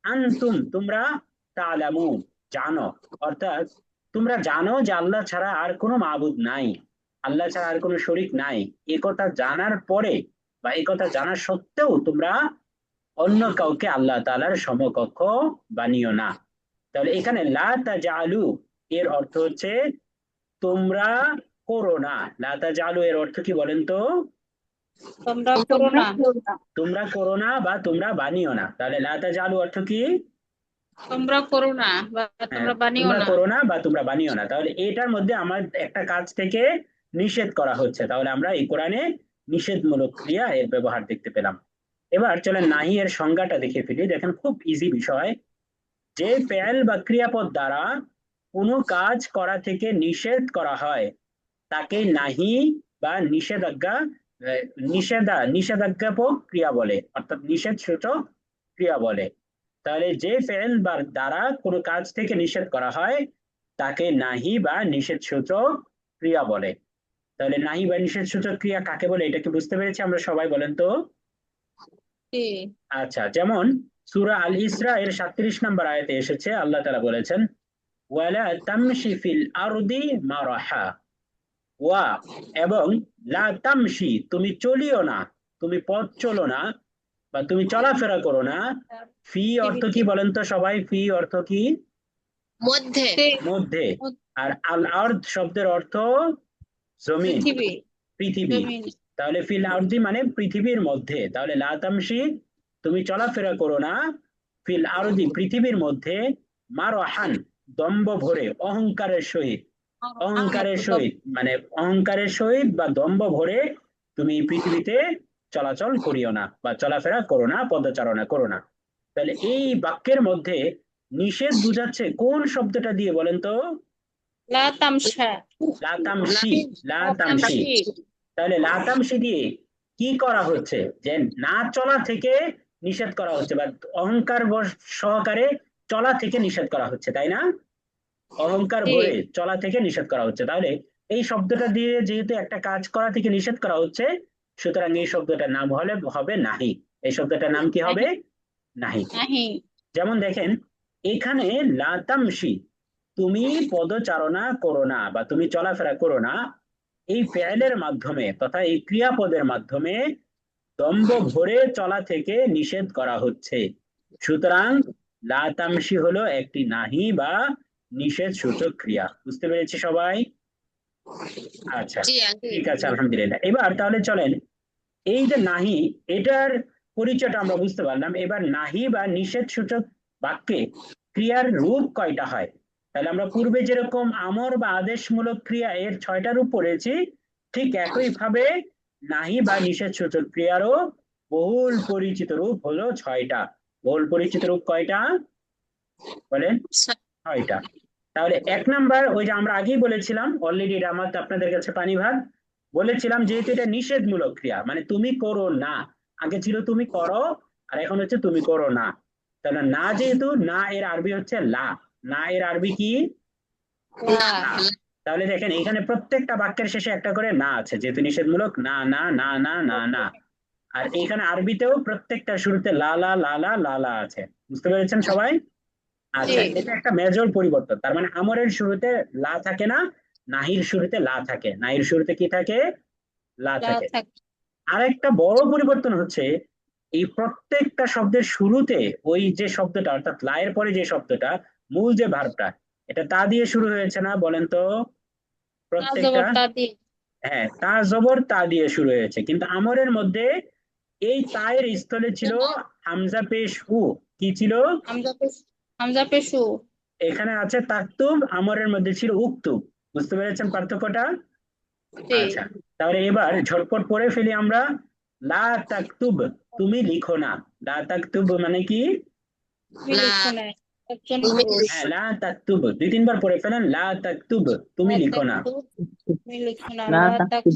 আনতুম তোমরা তা'লামুন জানো, অর্থাৎ তোমরা জানো যে আল্লাহ ছাড়া আর কোনো মাবুদ নাই, আল্লাহ ছাড়া আর কোনো শরীক নাই। এ কথা জানার পরে বা এই কথা জানা সত্ত্বেও তোমরা অন্য কাউকে আল্লাহ তাআলার সমকক্ষ বানিও না। তাহলে এখানে লা তাজআলু এর অর্থ হচ্ছে তোমরা করো না। লা তাজআলু এর অর্থ কি বলেন তো? তোমরা করো না তোমরা করো না বা তোমরা বানিও না। তাহলে লা তাজআলু অর্থ কি? তোমরা করো না বা হ্যাঁ, তোমরা বানিও তোমরা না করো না বা তোমরা বানিও না। তাহলে এটার মধ্যে আমার একটা কাজ থেকে নিষেধ করা হচ্ছে, তাহলে আমরা এই কোরআনে নিষেধমূলক ক্রিয়া এর ব্যবহার দেখতে পেলাম। এবার চলেন নাহি এর সংজ্ঞাটা দেখে ফেলি। দেখেন, খুব ইজি বিষয়। যে ফেল বা ক্রিয়াপদ দ্বারা কোনো কাজ করা থেকে নিষেধ করা হয় তাকে নাহি বা নিষেধাজ্ঞা, নিষেধাজ্ঞাপক ক্রিয়া বলে, অর্থাৎ নিষেধ সূচক ক্রিয়া বলে। তাহলে যে ফেল বা দ্বারা কোনো কাজ থেকে নিষেধ করা হয় তাকে নাহি বা নিষেধ সূচক ক্রিয়া বলে। তাহলে নাহি বা নিষেধ সূচক ক্রিয়া কাকে বলে এটা কি বুঝতে পেরেছি আমরা সবাই, বলেন তো? জি আচ্ছা, যেমন সূরা আল ইসরা এর 37 নম্বর আয়াতে এসেছে, আল্লাহ তাআলা বলেছেন, ওয়ালা তামশি ফিল আরদি মারাহা। ওয়া, এবং লা তামশি তুমি চলিও না, তুমি পথ চলো না বা তুমি চলাফেরা করো না। ফি অর্থ কি বলেন তো সবাই? ফি অর্থ কি? মধ্যে। মধ্যে। আর আল আরদ শব্দের অর্থ জমিন, পৃথিবী পৃথিবী। জমিন তাহলে ফিল আরদি মানে পৃথিবীর মধ্যে। তাহলে লা তামশি তুমি চলাফেরা করো না, ফিল আরদি পৃথিবীর মধ্যে, মারহান দম্ভ ভরে, অহংকারের সহিত। অহংকারের সহিত মানে অহংকারের সহিত বা দম্ভ ভরে তুমি পৃথিবীতে চলাচল করিও না বা চলাফেরা করো না, পদচারণা করো না। তাহলে এই বাক্যের মধ্যে নিষেধ বুঝাচ্ছে কোন শব্দটা দিয়ে বলেন তো? লা তামসা লাতামশি। লাতামশি। তামসি তাহলে লাতামশি দিয়ে কি করা হচ্ছে? যে না চলা থেকে নিষেধ করা হচ্ছে বা অহংকার সহকারে চলা থেকে নিষেধ করা হচ্ছে, তাই না? অহংকার জি ভরে চলা থেকে নিষেধ করা হচ্ছে। তাহলে এই শব্দটা দিয়ে যেহেতু একটা কাজ করা থেকে নিষেধ করা হচ্ছে, সুতরাং এই শব্দটার নাম হবে নাহি। এই শব্দটার নাম কি হবে? নাহি নাহি। নাহি যেমন দেখেন, এখানে লাতামশি তুমি পদচারণা করো না বা তুমি চলাফেরা করো না, এই ফেলের মাধ্যমে তথা এই ক্রিয়াপদের মাধ্যমে দম্ভ ভরে চলা থেকে নিষেধ করা হচ্ছে। সুতরাং লাতামশি হলো একটি নাহি বা নিষেধ সূচক ক্রিয়া। বুঝতে পেরেছি সবাই? আচ্ছা, জি আঙ্কেল। ঠিক আছে, আলহামদুলিল্লাহ। এবার তাহলে চলেন এই যে নাহি, এটার পরিচয়টা আমরা বুঝতে পারলাম। এবার নাহি বা নিষেধ সূচক বাক্যে ক্রিয়ার রূপ কয়টা হয়? তাহলে আমরা পূর্বে যেরকম আমর বা আদেশমূলক ক্রিয়া এর 6টা রূপ পড়েছি, ঠিক একইভাবে নাহি বা নিষেধ সূচক ক্রিয়ারও বহুল পরিচিত রূপ হলো 6টা। বহুল পরিচিত রূপ কয়টা বলেন? 6টা। তাহলে 1 নাম্বার, ওই যে আমরা আগেই বলেছিলাম, অলরেডি এটা আমার আপনাদের কাছে পানি ভাত বলেছিলাম, যেহেতু এটা নিষেধমূলক ক্রিয়া, মানে তুমি করো না। আগে ছিল তুমি করো, আর এখন হচ্ছে তুমি করো না। তাহলে না, যেহেতু না এর আরবি হচ্ছে লা। না এর আরবি কি? লা। না। তাহলে দেখেন এখানে প্রত্যেকটা বাক্যের শেষে একটা করে না আছে, যেহেতু নিষেধমূলক। না না না না না না। আর এখানে আরবিতেও প্রত্যেকটা শুরুতে লা লা লা লা লা লা আছে। বুঝতে পেরেছেন সবাই? জি। আচ্ছা, এটা একটা মেজর পরিবর্তন। তার মানে আমরের শুরুতে লা থাকে না, নাহির শুরুতে লা থাকে। নাহির শুরুতে কি থাকে? লা লা থাকে। থাকে। আরেকটা বড় পরিবর্তন হচ্ছে, এই প্রত্যেকটা শব্দের শুরুতে ওই যে শব্দটা, অর্থাৎ লা এর পরে যে শব্দটা, মূল যে ভার্বটা, এটা তা দিয়ে শুরু হয়েছে না বলেন তো? তা প্রত্যেকটা। জবর তা দিয়ে। হ্যাঁ, তা জবর তা দিয়ে শুরু হয়েছে, কিন্তু আমরের মধ্যে এই তায়ের স্থলে ছিল হামজা পেশ উ। কি ছিল? হামজা পেশ, হামজা পেশু। এখানে আছে তাকতুব, আমরের মধ্যে ছিল উক্তুব। বুঝতে পেরেছেন পার্থক্যটা? জি। আচ্ছা, তাহলে এবার ঝটপট পড়ে ফেলি আমরা। লা তাকতুব, তুমি লিখো না। লা তাকতুব মানে কি? তুমি লা লিখো না, একজন তুমি পুরুষ। হ্যাঁ, লা তাকতুব 2-3 বার পড়ে ফেলেন। লা তাকতুব, তুমি লা লিখো না। তাকতুব, তুমি লিখো না। লা লা তাকতুব, তাকতুব,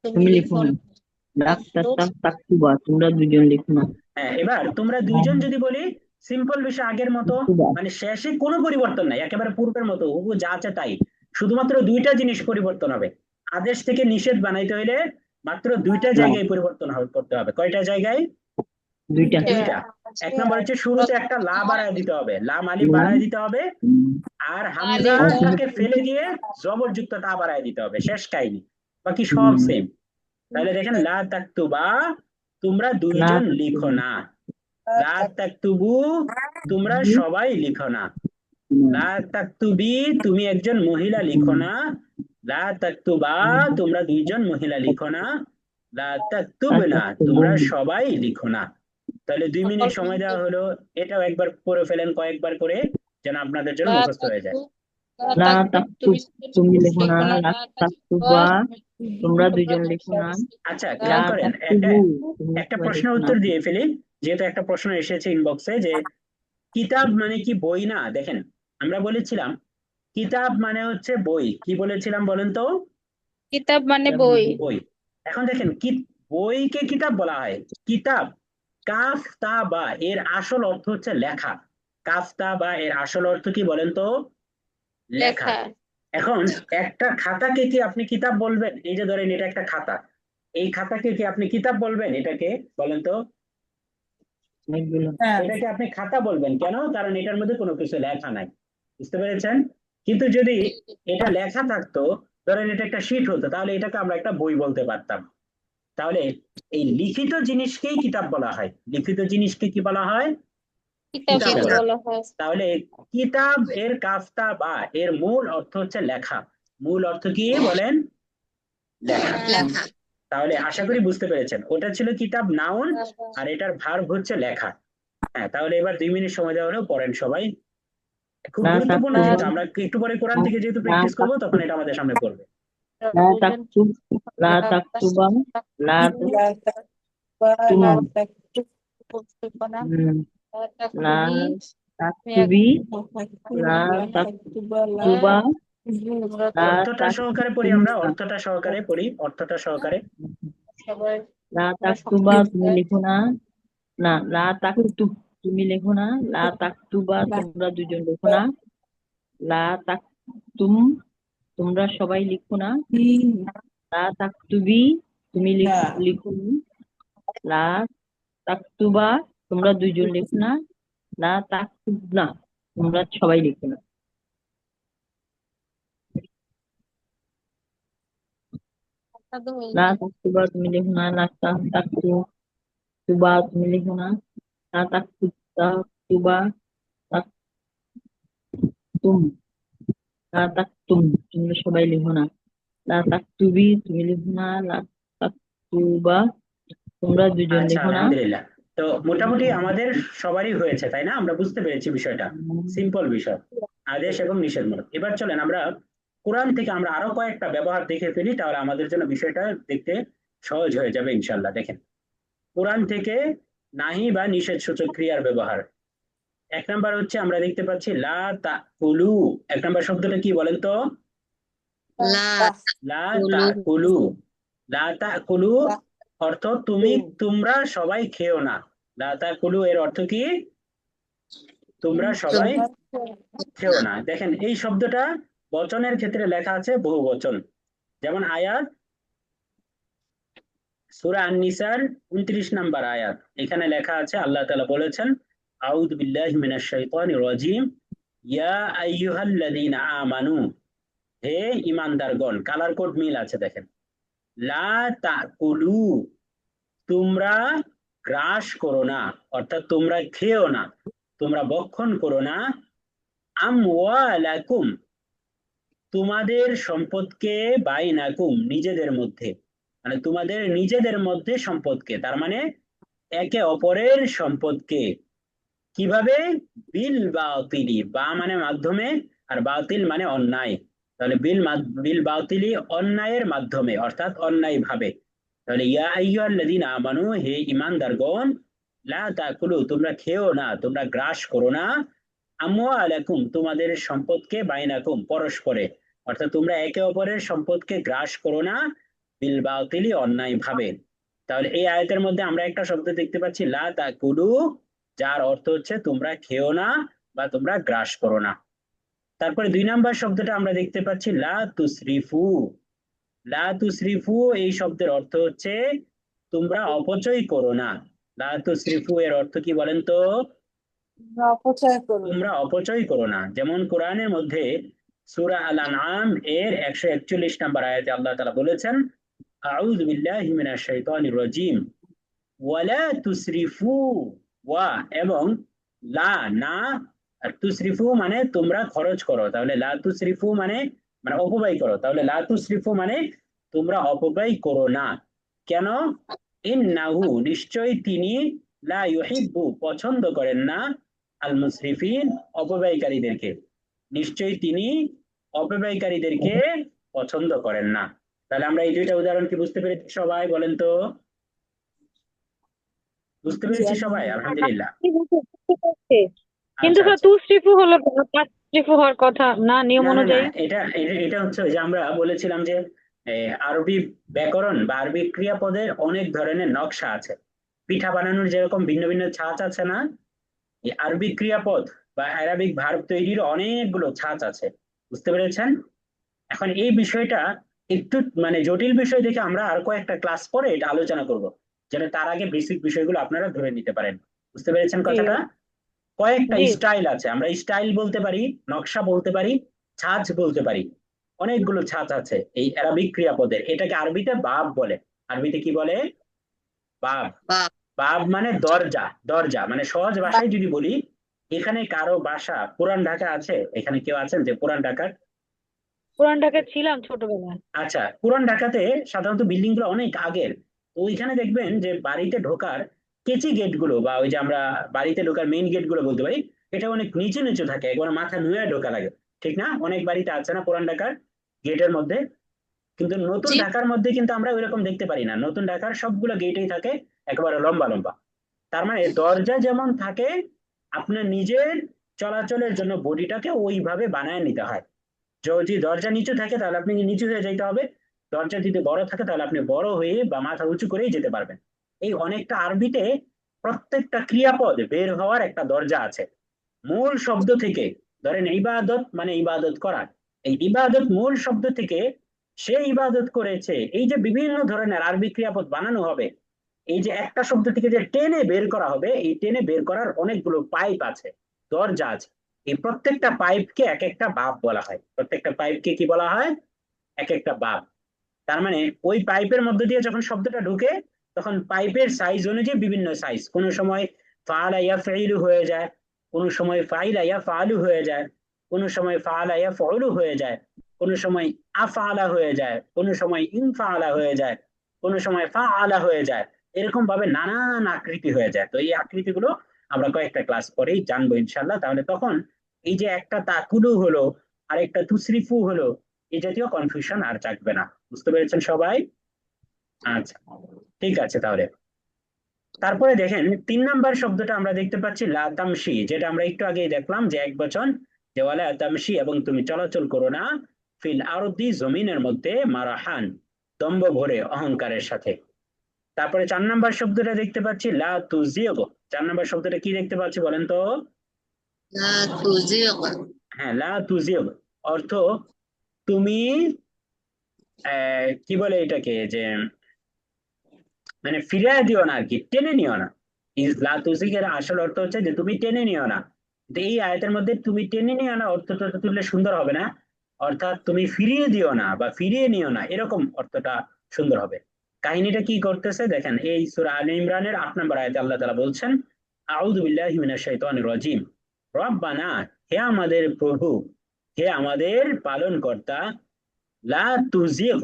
তুমি তুমি লিখো লিখো না। না। তাকতুব, তাকতুবা, তোমরা দুজন লিখো না। হ্যাঁ, এবার তোমরা লা দুইজন যদি বলি, সিম্পল বিষয় আগের মতো, তাকতুবা, মানে শেষে কোনো পরিবর্তন নাই, একেবারে পূর্বের মতো হুবহু যা আছে তাই। শুধুমাত্র 2টা জিনিস পরিবর্তন হবে। আদেশ থেকে নিষেধ বানাইতে হইলে মাত্র 2টা না, জায়গায় পরিবর্তন করতে হবে। কয়টা জায়গায়? দুইটা। 2টা। 1 নম্বর হচ্ছে শুরুতে একটা লা বাড়ায় দিতে হবে, লাম আলিফ লা, বাড়ায় দিতে হবে। উম, আর আলিফ আর লাম। হামজাটাকে ফেলে দিয়ে জবরযুক্ত তা বাড়ায় দিতে হবে। শেষ কাহিনী, বাকি সব উম, সেম। তাহলে দেখেন, লা তাকতুবা, তোমরা লা দুইজন লিখো তাকতুবা, না। লা তাকতুবু, তোমরা সবাই লিখো না। উম, লা তাকতুবি, তুমি একজন মহিলা লিখো উম, না। লা তাকতুবা, তোমরা দুইজন মহিলা লিখো না। লা লা তাকতুবনা, তাকতুবু, তোমরা সবাই লিখো না। তাহলে 2 মিনিট সকল সময় দেওয়া পুরুষ। হলো। এটাও একবার পড়ে ফেলেন কয়েকবার করে, যেন আপনাদের জন্য লা মুখস্থ হয়ে যায়। তাকতুব, লা লা তাকতুব, তুমি তাকতুব, একজন তুমি পুরুষ লিখো না। লিখো না। লা লা তাকতুবা, তাকতুবা, তোমরা দুজন লিখো না। আচ্ছা, লা লা খেয়াল করেন, একটা তাকতুবু, তোমরা একটা সবাই প্রশ্নের লিখো না। উত্তর দিয়ে ফেলি। যেহেতু একটা প্রশ্ন এসেছে ইনবক্সে যে কিতাব মানে কি বই না। দেখেন, আমরা বলেছিলাম কিতাব মানে হচ্ছে বই। কি বলেছিলাম বলেন তো? কিতাব মানে কিতাব বই। মানে বই। এখন দেখেন, কি বইকে কিতাব বলা হয়? কিতাব, কাফ তা বা এর আসল অর্থ হচ্ছে লেখা। কাফ তা বা এর আসল অর্থ কি বলেন তো? লেখা। লেখা। এখন একটা খাতাকে কি আপনি কিতাব বলবেন? এই যে ধরেন এটা একটা খাতা, এই খাতাকে কি আপনি কিতাব বলবেন? এটাকে বলেন তো? অনেকগুলো। এটাকে আপনি খাতা বলবেন কেন? কারণ এটার মধ্যে কোনো কিছু লেখা নাই। বুঝতে পেরেছেন? কিন্তু যদি এটা লেখা থাকতো, ধরেন এটা একটা শীট হতো, তাহলে এটাকে আমরা একটা বই বলতে পারতাম। তাহলে এই লিখিত জিনিসকেই কিতাব বলা হয়। লিখিত জিনিসকে কি বলা হয়? কিতাব কিতাব কিতাব। বলা হয়। বলা হয়। তাহলে কিতাব এর কাফতা বা এর মূল অর্থ হচ্ছে লেখা। মূল অর্থ কি বলেন? লেখা। লেখা। তাহলে আশা করি বুঝতে পেরেছেন, ওটা ছিল কিতাব নাউন, আর এটার ভার্ব হচ্ছে লেখা। হ্যাঁ, তাহলে এবার 2 মিনিট সময় দেওয়া হলো, পড়েন সবাই। খুব লা গুরুত্বপূর্ণ, তাকতুবা, যেহেতু আমরা একটু পরে কোরআন লা থেকে যেহেতু লা প্র্যাকটিস করবো, তখন তাকতুব, এটা আমাদের সামনে পড়বে। লা তাকতুব, লা তাকতুবা, লা তাকতুম, উম, লা তাকতুবি, লা তাকতুবা, লা অর্থটা সহকারে পড়ি আমরা, তাকতুমনা, অর্থটা সহকারে পড়ি, অর্থটা সহকারে। সবাই। লা তাকতুবা, তুমি লিখো না। না, লা তাকতুব, তুমি লেখো না। লা তাকতুবা, তোমরা দুজন লেখো না। লা তাকতুম, তোমরা সবাই লিখো না। লা তাকতুবি, তুমি লিখো না। লা তাকতুবা, তোমরা দুজন লেখো না। লা তাকতুবনা, তোমরা সবাই লিখো না। লা তাকতুবা, তুমি লিখো না। লা তাকতুবা, তুমি লিখো না। লা তাকতুবা, তাকতুম, লা তাকতুম, তোমরা সবাই লিখো না। লা তাকতুবি, তুমি লিখো না। লা তাকতুবা, তোমরা দুজন আচ্ছা, লেখো না। আলহামদুলিল্লাহ। তো মোটামুটি আমাদের সবারই হয়েছে, তাই না? আমরা বুঝতে পেরেছি বিষয়টা, সিম্পল বিষয়, আদেশ এবং নিষেধমূলক। এবার চলেন আমরা কোরআন থেকে আমরা আরো কয়েকটা ব্যবহার দেখে ফেলি, তাহলে আমাদের জন্য বিষয়টা দেখতে সহজ হয়ে যাবে ইনশাল্লাহ। দেখেন, কোরআন থেকে নাহি বা নিষেধ সূচক ক্রিয়ার ব্যবহার। এক নাম্বার হচ্ছে আমরা দেখতে পাচ্ছি লা তাকুলু। এক নাম্বার শব্দটা কি বলেন তো? লা লা তাকুলু তাকুলু। লা তাকুলু অর্থ তোমরা সবাই খেও না। লা তাকুলু এর অর্থ কি? তোমরা সবাই তোমরা খেও না। দেখেন, এই শব্দটা বচনের ক্ষেত্রে লেখা আছে বহু বচন। যেমন আয়াত সূরা আন-নিসার 29 নাম্বার আয়াত, এখানে লেখা আছে আল্লাহ তাআলা বলেছেন, আউযু বিল্লাহি মিনাশ শাইতানির রাজিম, ইয়া আইয়ুহাল্লাযীনা আমানু, হে ঈমানদারগণ। কালার কোড মিল আছে দেখেন। লা তাকুলু, তোমরা গ্রাস করো না, অর্থাৎ তোমরা খেও না, তোমরা ভক্ষণ করো না, আমওয়ালাকুম, তোমাদের সম্পদকে, বাইনাকুম, নিজেদের মধ্যে, মানে তোমাদের নিজেদের মধ্যে সম্পদকে, তার মানে একে অপরের সম্পদকে। কিভাবে? বিল বাতিলি, বা মানে মাধ্যমে, আর বাতিল মানে অন্যায়। তাহলে বিল বাতিলি অন্যায়ের মাধ্যমে, অর্থাৎ অন্যায় ভাবে। তাহলে ইয়া আইয়ুহাল্লাযীনা আমানু, হে ঈমানদারগণ, লা তাকুলু, তোমরা খেও না, তোমরা গ্রাস করো না, আমওয়ালাকুম, তোমাদের সম্পদকে, বাইনাকুম, পরস্পরে, অর্থাৎ তোমরা একে অপরের সম্পদকে গ্রাস করো না, বিল বাতিলি, অন্যায় ভাবে। তাহলে এই আয়াতের মধ্যে আমরা একটা শব্দ দেখতে পাচ্ছি লা তাকুলু, যার অর্থ হচ্ছে তোমরা খেও না বা তোমরা গ্রাস করো না। তারপরে 2 নাম্বার শব্দটা আমরা দেখতে পাচ্ছি লা তুসরিফু। লা তুসরিফু এই শব্দের অর্থ হচ্ছে তোমরা অপচয় করো না। লা তুসরিফু এর অর্থ কি বলেন তো? অপচয় করো না। তোমরা অপচয় করো না। যেমন কোরআনের মধ্যে সূরা আল আনআম এর 141 নাম্বার আয়াতে আল্লাহ তাআলা বলেছেন, আউযু বিল্লাহি মিনাশ শাইতানির রাজিম, ওয়ালা তুসরিফু, ওয়া এবং লা, না, আর তুসরিফু মানে তোমরা খরচ করো। তাহলে লা তুসরিফু মানে মানে অপব্যয় করো। তাহলে লা তুসরিফু মানে তোমরা অপব্যয় করো না। কেন? ইন্নাহু, নিশ্চয়ই তিনি, লা ইউহিব্বু, পছন্দ করেন না, আল মুসরিফিন, অপব্যয়কারীদেরকে। নিশ্চয়ই তিনি অপব্যয়কারীদেরকে পছন্দ করেন না। তাহলে আমরা এই 2টা উদাহরণ কি বুঝতে পেরেছি সবাই? বলেন তো। বুঝতে জি, পেরেছি সবাই? আলহামদুলিল্লাহ। আলহামদুলিল্লাহ। কিন্তু আচ্ছা, স্যার আচ্ছা। টু স্ট্রিপু হলো কেন? পাঁচ স্ট্রিপু হওয়ার কথা না নিয়ম না, না, না, অনুযায়ী? এটা এটা এটা হচ্ছে ওই যে আমরা বলেছিলাম যে আরবি ব্যাকরণ বা আরবি ক্রিয়াপদের অনেক ধরনের নকশা আছে। পিঠা বানানোর যেরকম ভিন্ন ভিন্ন ছাঁচ আছে না, এই আরবি ক্রিয়াপদ বা অ্যারাবিক ভার্ব তৈরির অনেকগুলো ছাঁচ আছে। বুঝতে পেরেছেন? এখন এই বিষয়টা একটু মানে জটিল বিষয় দেখে আমরা আর কয়েকটা ক্লাস পরে এটা আলোচনা করব, যেন তার আগে বেসিক বিষয়গুলো আপনারা ধরে নিতে পারেন। বুঝতে পেরেছেন জি, কথাটা? কয়েকটা জি। স্টাইল আছে, আমরা স্টাইল বলতে পারি, নকশা বলতে পারি, ছাঁচ বলতে পারি। অনেকগুলো ছাঁচ আছে এই অ্যারাবিক ক্রিয়াপদের। এটাকে আরবিতে বাব বলে। আরবিতে কি বলে? বাব। বাপ বাব মানে দরজা। দরজা মানে সহজ ভাষায় যদি বলি, এখানে কারো বাসা পুরান ঢাকা আছে? এখানে কেউ আছেন যে পুরান ঢাকার? পুরান ঢাকায় ছিলাম ছোটবেলায়। আচ্ছা, পুরান ঢাকাতে সাধারণত বিল্ডিং গুলো অনেক আগের। তো ওইখানে দেখবেন যে বাড়িতে ঢোকার কেচি গেট গুলো, বা ওই যে আমরা বাড়িতে ঢোকার মেইন গেট গুলো বলতে পারি, এটা অনেক নিচু নিচু থাকে, একবার মাথা নুয়ে ঢোকা লাগে। ঠিক না? অনেক বাড়িতে আছে না পুরান ঢাকার গেটের মধ্যে? কিন্তু নতুন জি ঢাকার মধ্যে কিন্তু আমরা ওইরকম দেখতে পারি না। নতুন ঢাকার সবগুলো গেটেই থাকে একেবারে লম্বা লম্বা। তার মানে দরজা যেমন থাকে, আপনার নিজের চলাচলের জন্য বডিটাকে ওইভাবে বানায় নিতে হয়। যদি দরজা নিচু থাকে তাহলে আপনি নিচু হয়ে যেতে হবে, দরজা যদি বড় থাকে তাহলে আপনি বড় হয়ে বা মাথা উঁচু করেই যেতে পারবেন। এই অনেকটা আরবিতে প্রত্যেকটা ক্রিয়াপদ বের হওয়ার একটা দরজা আছে মূল শব্দ থেকে। ধরেন ইবাদত মানে ইবাদত করা, এই ইবাদত মূল শব্দ থেকে সে ইবাদত করেছে, এই যে বিভিন্ন ধরনের আরবি ক্রিয়াপদ বানানো হবে, এই যে একটা শব্দ থেকে যে টেনে বের করা হবে, এই টেনে বের করার অনেকগুলো পাইপ আছে, দরজা আছে। এই প্রত্যেকটা পাইপকে এক একটা বাপ বলা হয়। প্রত্যেকটা পাইপকে কি বলা হয়? এক একটা বাপ। তার মানে ওই পাইপের মধ্যে দিয়ে যখন শব্দটা ঢুকে, তখন পাইপের সাইজ অনুযায়ী বিভিন্ন সাইজ, কোনো সময় ফাআলা ইয়াফইলু হয়ে যায়, কোনো সময় ফাইলা ইয়াফআলু হয়ে যায়, কোনো সময় ফাআলা ইয়াফউলু হয়ে যায়, কোনো সময় আফআলা হয়ে যায়, কোনো সময় ইনফাআলা হয়ে যায়, কোনো সময় ফাআলা হয়ে যায়। এরকম ভাবে নানান আকৃতি হয়ে যায়। তো এই আকৃতিগুলো আমরা কয়েকটা ক্লাস পরেই জানবো ইনশাল্লাহ। তাহলে তখন এই যে একটা তাকুলু হলো আর একটা তুসরিফু হলো, এই জাতীয় কনফিউশন আর থাকবে না। বুঝতে পেরেছেন সবাই? আচ্ছা, ঠিক আছে। তাহলে তারপরে দেখেন 3 নাম্বার শব্দটা আমরা দেখতে পাচ্ছি লা তামশি, যেটা আমরা একটু আগেই দেখলাম যে এক বচন, যে ওয়ালা তামশি, এবং তুমি চলাচল করো না ফিল আরদি, জমিনের মধ্যে, মারাহান, দম্ভ ভরে, অহংকারের সাথে। তারপরে 4 নাম্বার শব্দটা দেখতে পাচ্ছি লা তুজিগ। 4 নাম্বার শব্দটা কি দেখতে পাচ্ছি বলেন তো? লা তুজিগ। হ্যাঁ, লা তুজিগ অর্থ তুমি কি বলে এটাকে, যে মানে ফিরিয়ে দিও না আর কি, টেনে নিও না। লা তুজিগের আসল অর্থ হচ্ছে যে তুমি টেনে নিও না। তো এই আয়াতের মধ্যে তুমি টেনে নিও না অর্থটা তুললে সুন্দর হবে না, অর্থাৎ তুমি ফিরিয়ে দিও না বা ফিরিয়ে নিও না, এরকম অর্থটা সুন্দর হবে। কাহিনীটা কি করতেছে দেখেন, এই সূরা আলে ইমরানের 8 নম্বর আয়াতে আল্লাহ তাআলা বলছেন, আউযু বিল্লাহি মিনাশ শাইতানির রাজিম, রব্বানা, হে আমাদের প্রভু, হে আমাদের পালনকর্তা, লা তুজিগ,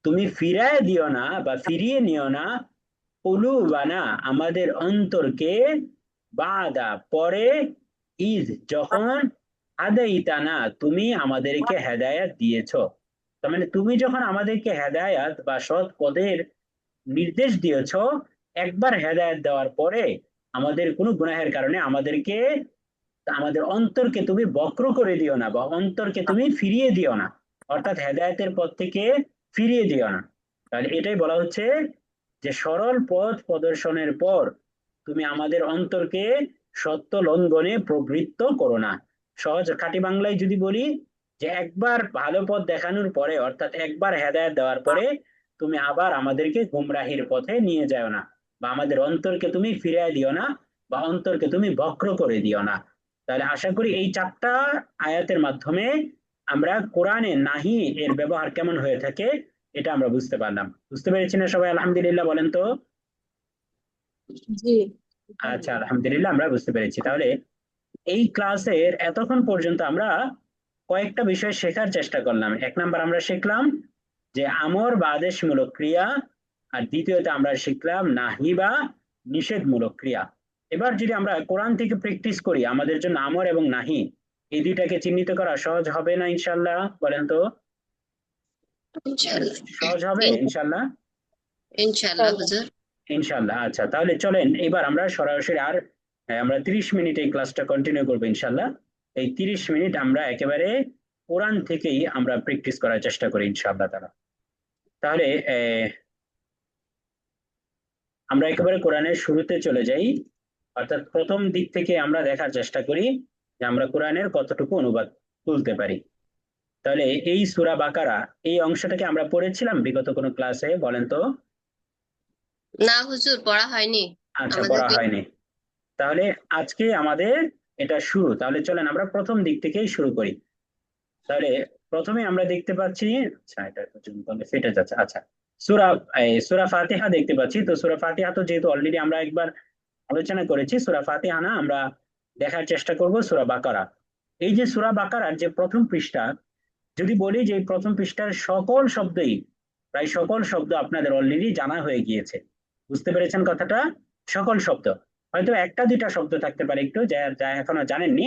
তুমি ফিরায় দিও না বা ফিরিয়ে নিও না, কুলুবানা, আমাদের অন্তরকে, বাদা, পরে, ইজ, যখন, হাদাইতানা, তুমি আমাদেরকে হেদায়াত দিয়েছো। তার মানে তুমি যখন আমাদেরকে হেদায়াত বা সৎ পথের নির্দেশ দিয়েছো, একবার হেদায়াত দেওয়ার পরে আমাদের কোনো গুনাহের কারণে আমাদের অন্তরকে তুমি বক্র করে দিও না বা অন্তরকে তুমি ফিরিয়ে দিও না, অর্থাৎ হেদায়েতের পথ থেকে ফিরিয়ে দিও না। তাহলে এটাই বলা হচ্ছে যে সরল পথ প্রদর্শনের পর তুমি আমাদের অন্তরকে সত্য লঙ্ঘনে প্রবৃত্ত করো না। সহজ খাঁটি বাংলায় যদি বলি, যে একবার ভালো পথ দেখানোর পরে, অর্থাৎ একবার হেদায়েত দেওয়ার পরে তুমি আবার আমাদেরকে গুমরাহির পথে নিয়ে যাও না, বা আমাদের অন্তরকে তুমি ফিরিয়ে দিও না, বা অন্তরকে তুমি বক্র করে দিও না। তাহলে আশা করি এই 4টা আয়াতের মাধ্যমে আমরা কোরআনে নাহি এর ব্যবহার কেমন হয়ে থাকে এটা আমরা বুঝতে পারলাম। বুঝতে পেরেছি না সবাই? আলহামদুলিল্লাহ বলেন তো। জি। আচ্ছা, আলহামদুলিল্লাহ আমরা বুঝতে পেরেছি। তাহলে এই ক্লাসের এতক্ষণ পর্যন্ত আমরা কয়েকটা বিষয় শেখার চেষ্টা করলাম। 1 নাম্বার আমরা শিখলাম যে আমর বা আদেশমূলক ক্রিয়া, আর দ্বিতীয়ত আমরা শিখলাম নাহি বা নিষেধমূলক ক্রিয়া। এবার যদি আমরা কোরআন থেকে প্র্যাকটিস করি, আমাদের জন্য আমর এবং নাহি এই দুইটাকে চিহ্নিত করা সহজ হবে না ইনশাল্লাহ? বলেন তো, ইনশাআল্লাহ। সহজ হবে ইনশাল্লাহ? ইনশাআল্লাহ হুজুর। ইনশাল্লাহ। আচ্ছা, তাহলে চলেন এবার আমরা সরাসরি আর আমরা 30 মিনিট এই ক্লাসটা কন্টিনিউ করবো ইনশাল্লাহ। এই 30 মিনিট আমরা একেবারে কোরআন থেকেই আমরা প্র্যাকটিস করার চেষ্টা করি ইনশাআল্লাহ তাআলা। তাহলে আমরা একেবারে কোরআনের শুরুতে চলে যাই, অর্থাৎ প্রথম দিক থেকে আমরা দেখার চেষ্টা করি যে আমরা কোরআনের কতটুকু অনুবাদ তুলতে পারি। তাহলে এই সূরা বাকারা এই অংশটাকে আমরা পড়েছিলাম বিগত কোনো ক্লাসে? বলেন তো। না হুজুর, পড়া হয়নি আচ্ছা, আমাদের। পড়া হয়নি। তাহলে আজকে আমাদের এটা শুরু। তাহলে চলেন আমরা প্রথম দিক থেকেই শুরু করি। তাহলে প্রথমে আমরা দেখতে পাচ্ছি, আচ্ছা এটা একটু জুম করলে ফেটে যাচ্ছে। আচ্ছা, সূরা সূরা ফাতিহা দেখতে পাচ্ছি। তো সূরা ফাতিহা তো যেহেতু অলরেডি আমরা একবার আলোচনা করেছি, সূরা ফাতিহা না, আমরা দেখার চেষ্টা করব সূরা বাকারা। এই যে সূরা বাকারার যে প্রথম পৃষ্ঠা, যদি বলি যে এই প্রথম পৃষ্ঠার সকল শব্দই, প্রায় সকল শব্দ আপনাদের অলরেডি জানা হয়ে গিয়েছে। বুঝতে পেরেছেন কথাটা? সকল শব্দ, হয়তো একটা দুইটা শব্দ থাকতে পারে একটু যা যা এখনো জানেননি,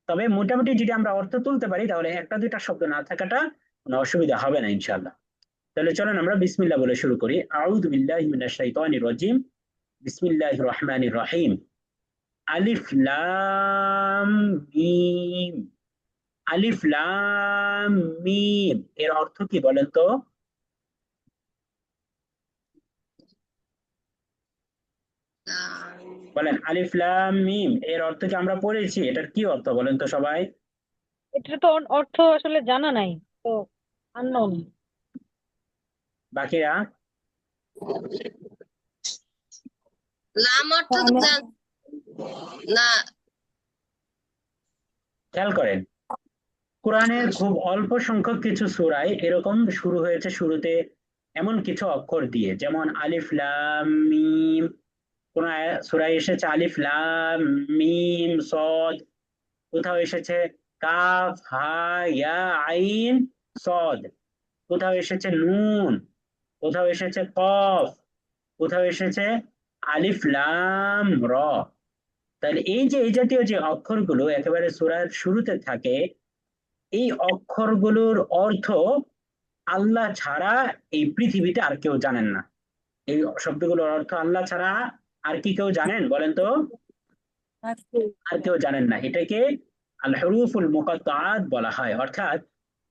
তবে মোটামুটি যদি আমরা অর্থ তুলতে পারি তাহলে একটা দুইটা শব্দ না থাকাটা কোনো অসুবিধা হবে না ইনশাআল্লাহ। তাহলে চলেন আমরা বিসমিল্লাহ বলে শুরু করি। আউযু বিল্লাহি মিনাশ শাইতানির রাজিম, বিসমিল্লাহির রহমানির রহিম, আলিফ লাম মিম। আলিফ লাম মিম এর অর্থ কি বলেন তো? বলেন, আলিফ লাম মিম এর অর্থ কি আমরা পড়েছি? এটার কি অর্থ বলেন তো সবাই? এটা তো অর্থ আসলে জানা নাই তো, আননোন। বাকিরা লাম অর্থ তো না। খেয়াল করেন, কোরআনের খুব অল্প সংখ্যক কিছু সূরায় এরকম শুরু হয়েছে শুরুতে এমন কিছু অক্ষর দিয়ে, যেমন আলিফ লাম মিম। কোন সূরায় এসেছে আলিফ লাম মিম সদ, কোথাও এসেছে কাফ হা ইয়া আইন সদ, কোথাও এসেছে নুন, কোথাও এসেছে কফ, কোথাও এসেছে আলিফ লাম র। তাহলে এই যে এই জাতীয় যে অক্ষরগুলো একেবারে সূরার শুরুতে থাকে, এই অক্ষরগুলোর অর্থ আল্লাহ ছাড়া এই পৃথিবীতে আর কেউ জানেন না। এই শব্দগুলোর অর্থ আল্লাহ ছাড়া আর কি কেউ জানেন বলেন তো? আর কেউ জানেন না। এটাকে আল হুরুফুল মুকাত্তাআত বলা হয়, অর্থাৎ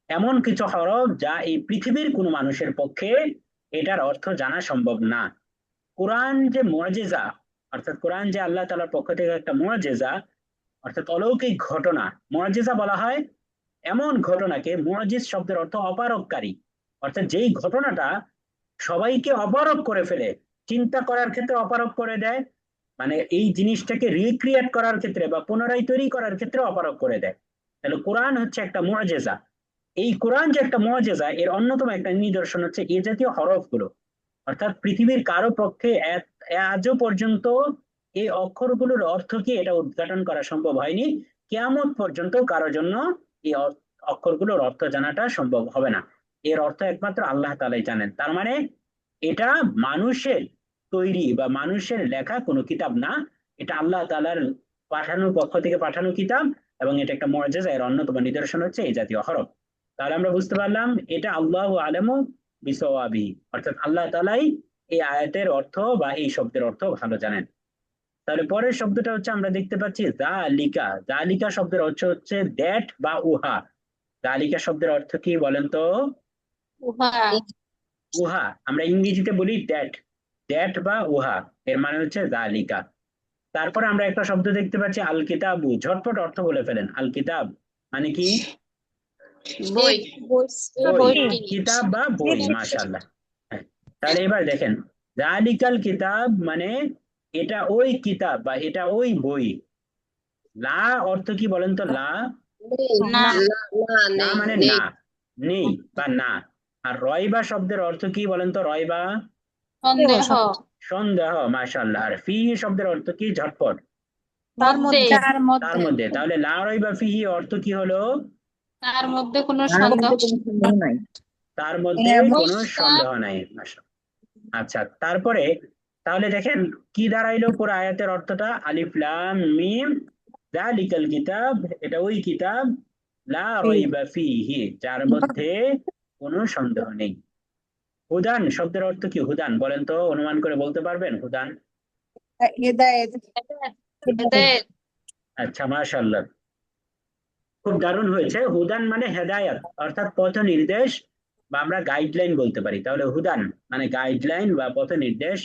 এমন কিছু হরফ যা এই পৃথিবীর কোনো মানুষের পক্ষে এটার অর্থ জানা সম্ভব না। কোরআন যে মুআজিজা, অর্থাৎ কোরআন যে আল্লাহ তাআলার পক্ষ থেকে একটা মুআজিজা, অর্থাৎ অলৌকিক ঘটনা। মুআজিজা বলা হয় এমন ঘটনাকে, মুআজিজ শব্দের অর্থ অপারগকারী, অর্থাৎ যেই ঘটনাটা সবাইকে অপারগ করে ফেলে, চিন্তা করার ক্ষেত্রে অপারগ করে দেয়, মানে এই জিনিসটাকে রিক্রিয়েট করার ক্ষেত্রে বা পুনরায় তৈরি করার ক্ষেত্রে অপারগ করে দেয়। তাহলে কোরআন হচ্ছে একটা মুআজিজা। এই কোরআন যে একটা মুআজিজা, এর অন্যতম একটা নিদর্শন হচ্ছে এই জাতীয় হরফগুলো। অর্থাৎ পৃথিবীর কারো পক্ষে আজও পর্যন্ত এই অক্ষরগুলোর অর্থ কি এটা উদ্ঘাটন করা সম্ভব হয়নি। কিয়ামত পর্যন্ত কারো জন্য এই অক্ষরগুলোর অর্থ জানাটা সম্ভব হবে না। এর অর্থ একমাত্র আল্লাহ তাআলাই জানেন। তার মানে এটা মানুষের তৈরি বা মানুষের লেখা কোনো কিতাব না, এটা আল্লাহ তাআলার পাঠানো, পক্ষ থেকে পাঠানো কিতাব। এবং এটা একটা মুআজিজা, এর অন্যতম নিদর্শন হচ্ছে এই জাতীয় হরফ। তাহলে আমরা বুঝতে পারলাম এটা আল্লাহু আলামু বিসওয়াবি, অর্থাৎ আল্লাহ তাআলাই এই আয়াতের অর্থ বা এই শব্দের অর্থ ভালো জানেন। তাহলে পরের শব্দটা হচ্ছে আমরা দেখতে পাচ্ছি যালিকা। যালিকা শব্দের অর্থ হচ্ছে দ্যাট বা উহা। যালিকা শব্দের অর্থ কি বলেন তো? উহা। উহা। আমরা ইংরেজিতে বলি দ্যাট, দ্যাট বা উহা, এর মানে হচ্ছে যালিকা। তারপরে আমরা একটা শব্দ দেখতে পাচ্ছি আল কিতাবু। ঝটপট অর্থ বলে ফেলেন। আল কিতাব মানে কি? বই। বই। বইটি। কিতাব বা বই, মাশাআল্লাহ। হ্যাঁ। তাহলে এবার দেখেন, যালিকাল কিতাব মানে এটা ওই কিতাব বা এটা ওই বই। লা অর্থ কি বলেন তো? লা, না না লা নেই মানে নেই। না, নেই বা না। আর রয়বা শব্দের অর্থ কি বলেন তো? রয়বা সন্দেহ। সন্দেহ, মাশাআল্লাহ। আর ফিহি শব্দের অর্থ কি? ঝটপট, তার মধ্যে। তার মধ্যে। তাহলে লা রয়বা ফিহি অর্থ কি হলো? তার মধ্যে কোনো তার সন্দেহ। মধ্যে কোনো সন্দেহ নাই। তার মধ্যে কোনো সন্দেহ নাই। আচ্ছা, তারপরে তাহলে দেখেন কি দাঁড়াইলো পুরো আয়াতের অর্থটা? আলিফ লাম মিম যালিকাল কিতাব, এটা ওই কিতাব, লা রাইবা ফিহি, যার মধ্যে কোনো সন্দেহ নেই। হুদান শব্দের অর্থ কি? হুদান বলেন তো, অনুমান করে বলতে পারবেন? হুদান। হেদায়েত। আচ্ছা, মাশাআল্লাহ, খুব দারুণ হয়েছে। হুদান মানে হেদায়াত, অর্থাৎ পথ নির্দেশ, বা আমরা গাইডলাইন বলতে পারি। তাহলে হুদান মানে গাইডলাইন বা পথ নির্দেশ।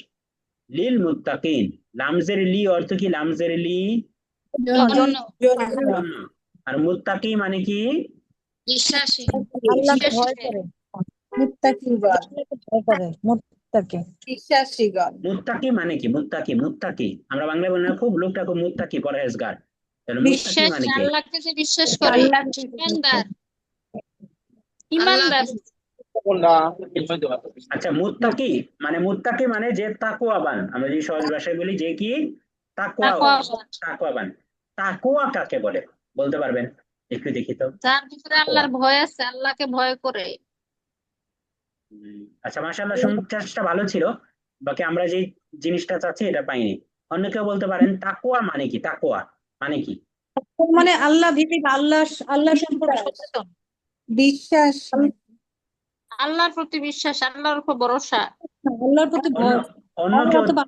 লিল মুত্তাকিন, লামজের লি অর্থ কি? লামজের লি জন্য। জন্য। আর মুত্তাকি মানে কি? বিশ্বাসী। আল্লাহকে ভয় বিশ্বাসী। করে। মুত্তাকিগণ। আল্লাহকে ভয় করে মুত্তাকি। বিশ্বাসীগণ। মুত্তাকি মানে কি? মুত্তাকি, মুত্তাকি আমরা বাংলায় বলি না খুব, লোকটা খুব মুত্তাকি, পরহেজগার। তাহলে মুত্তাকি বিশ্বাস, মানে কি? আল্লাহকে যে বিশ্বাস করে। আল্লাহকে ইমানদার। ইমানদার। আল্লাহ। আচ্ছা, মুত্তাকি মানে, মুত্তাকি মানে যে তাকওয়াবান, আমরা যে সহজ ভাষায় বলি যে কি? তাকওয়া, তাকওয়াবান। তাকওয়া কাকে বলে বলতে পারবেন? একটু দেখি তো। যার ভিতরে তাকওয়া। আল্লাহর ভয় আছে, আল্লাহকে ভয় করে। আচ্ছা, মাশাআল্লাহ, শুনতে ভালো ছিল। বাকি আমরা যে জিনিসটা চাচ্ছি এটা পাইনি। অন্য কেউ বলতে পারেন তাকওয়া মানে কি? তাকওয়া মানে কি? মানে আল্লাহ ভীতি বা আল্লাহ সম্পর্কে সচেতন। বিশ্বাস। আল্লাহর প্রতি বিশ্বাস, আল্লাহর উপর ভরসা। আল্লাহর প্রতি অন্য ভয়। অন্য কেউ অথবা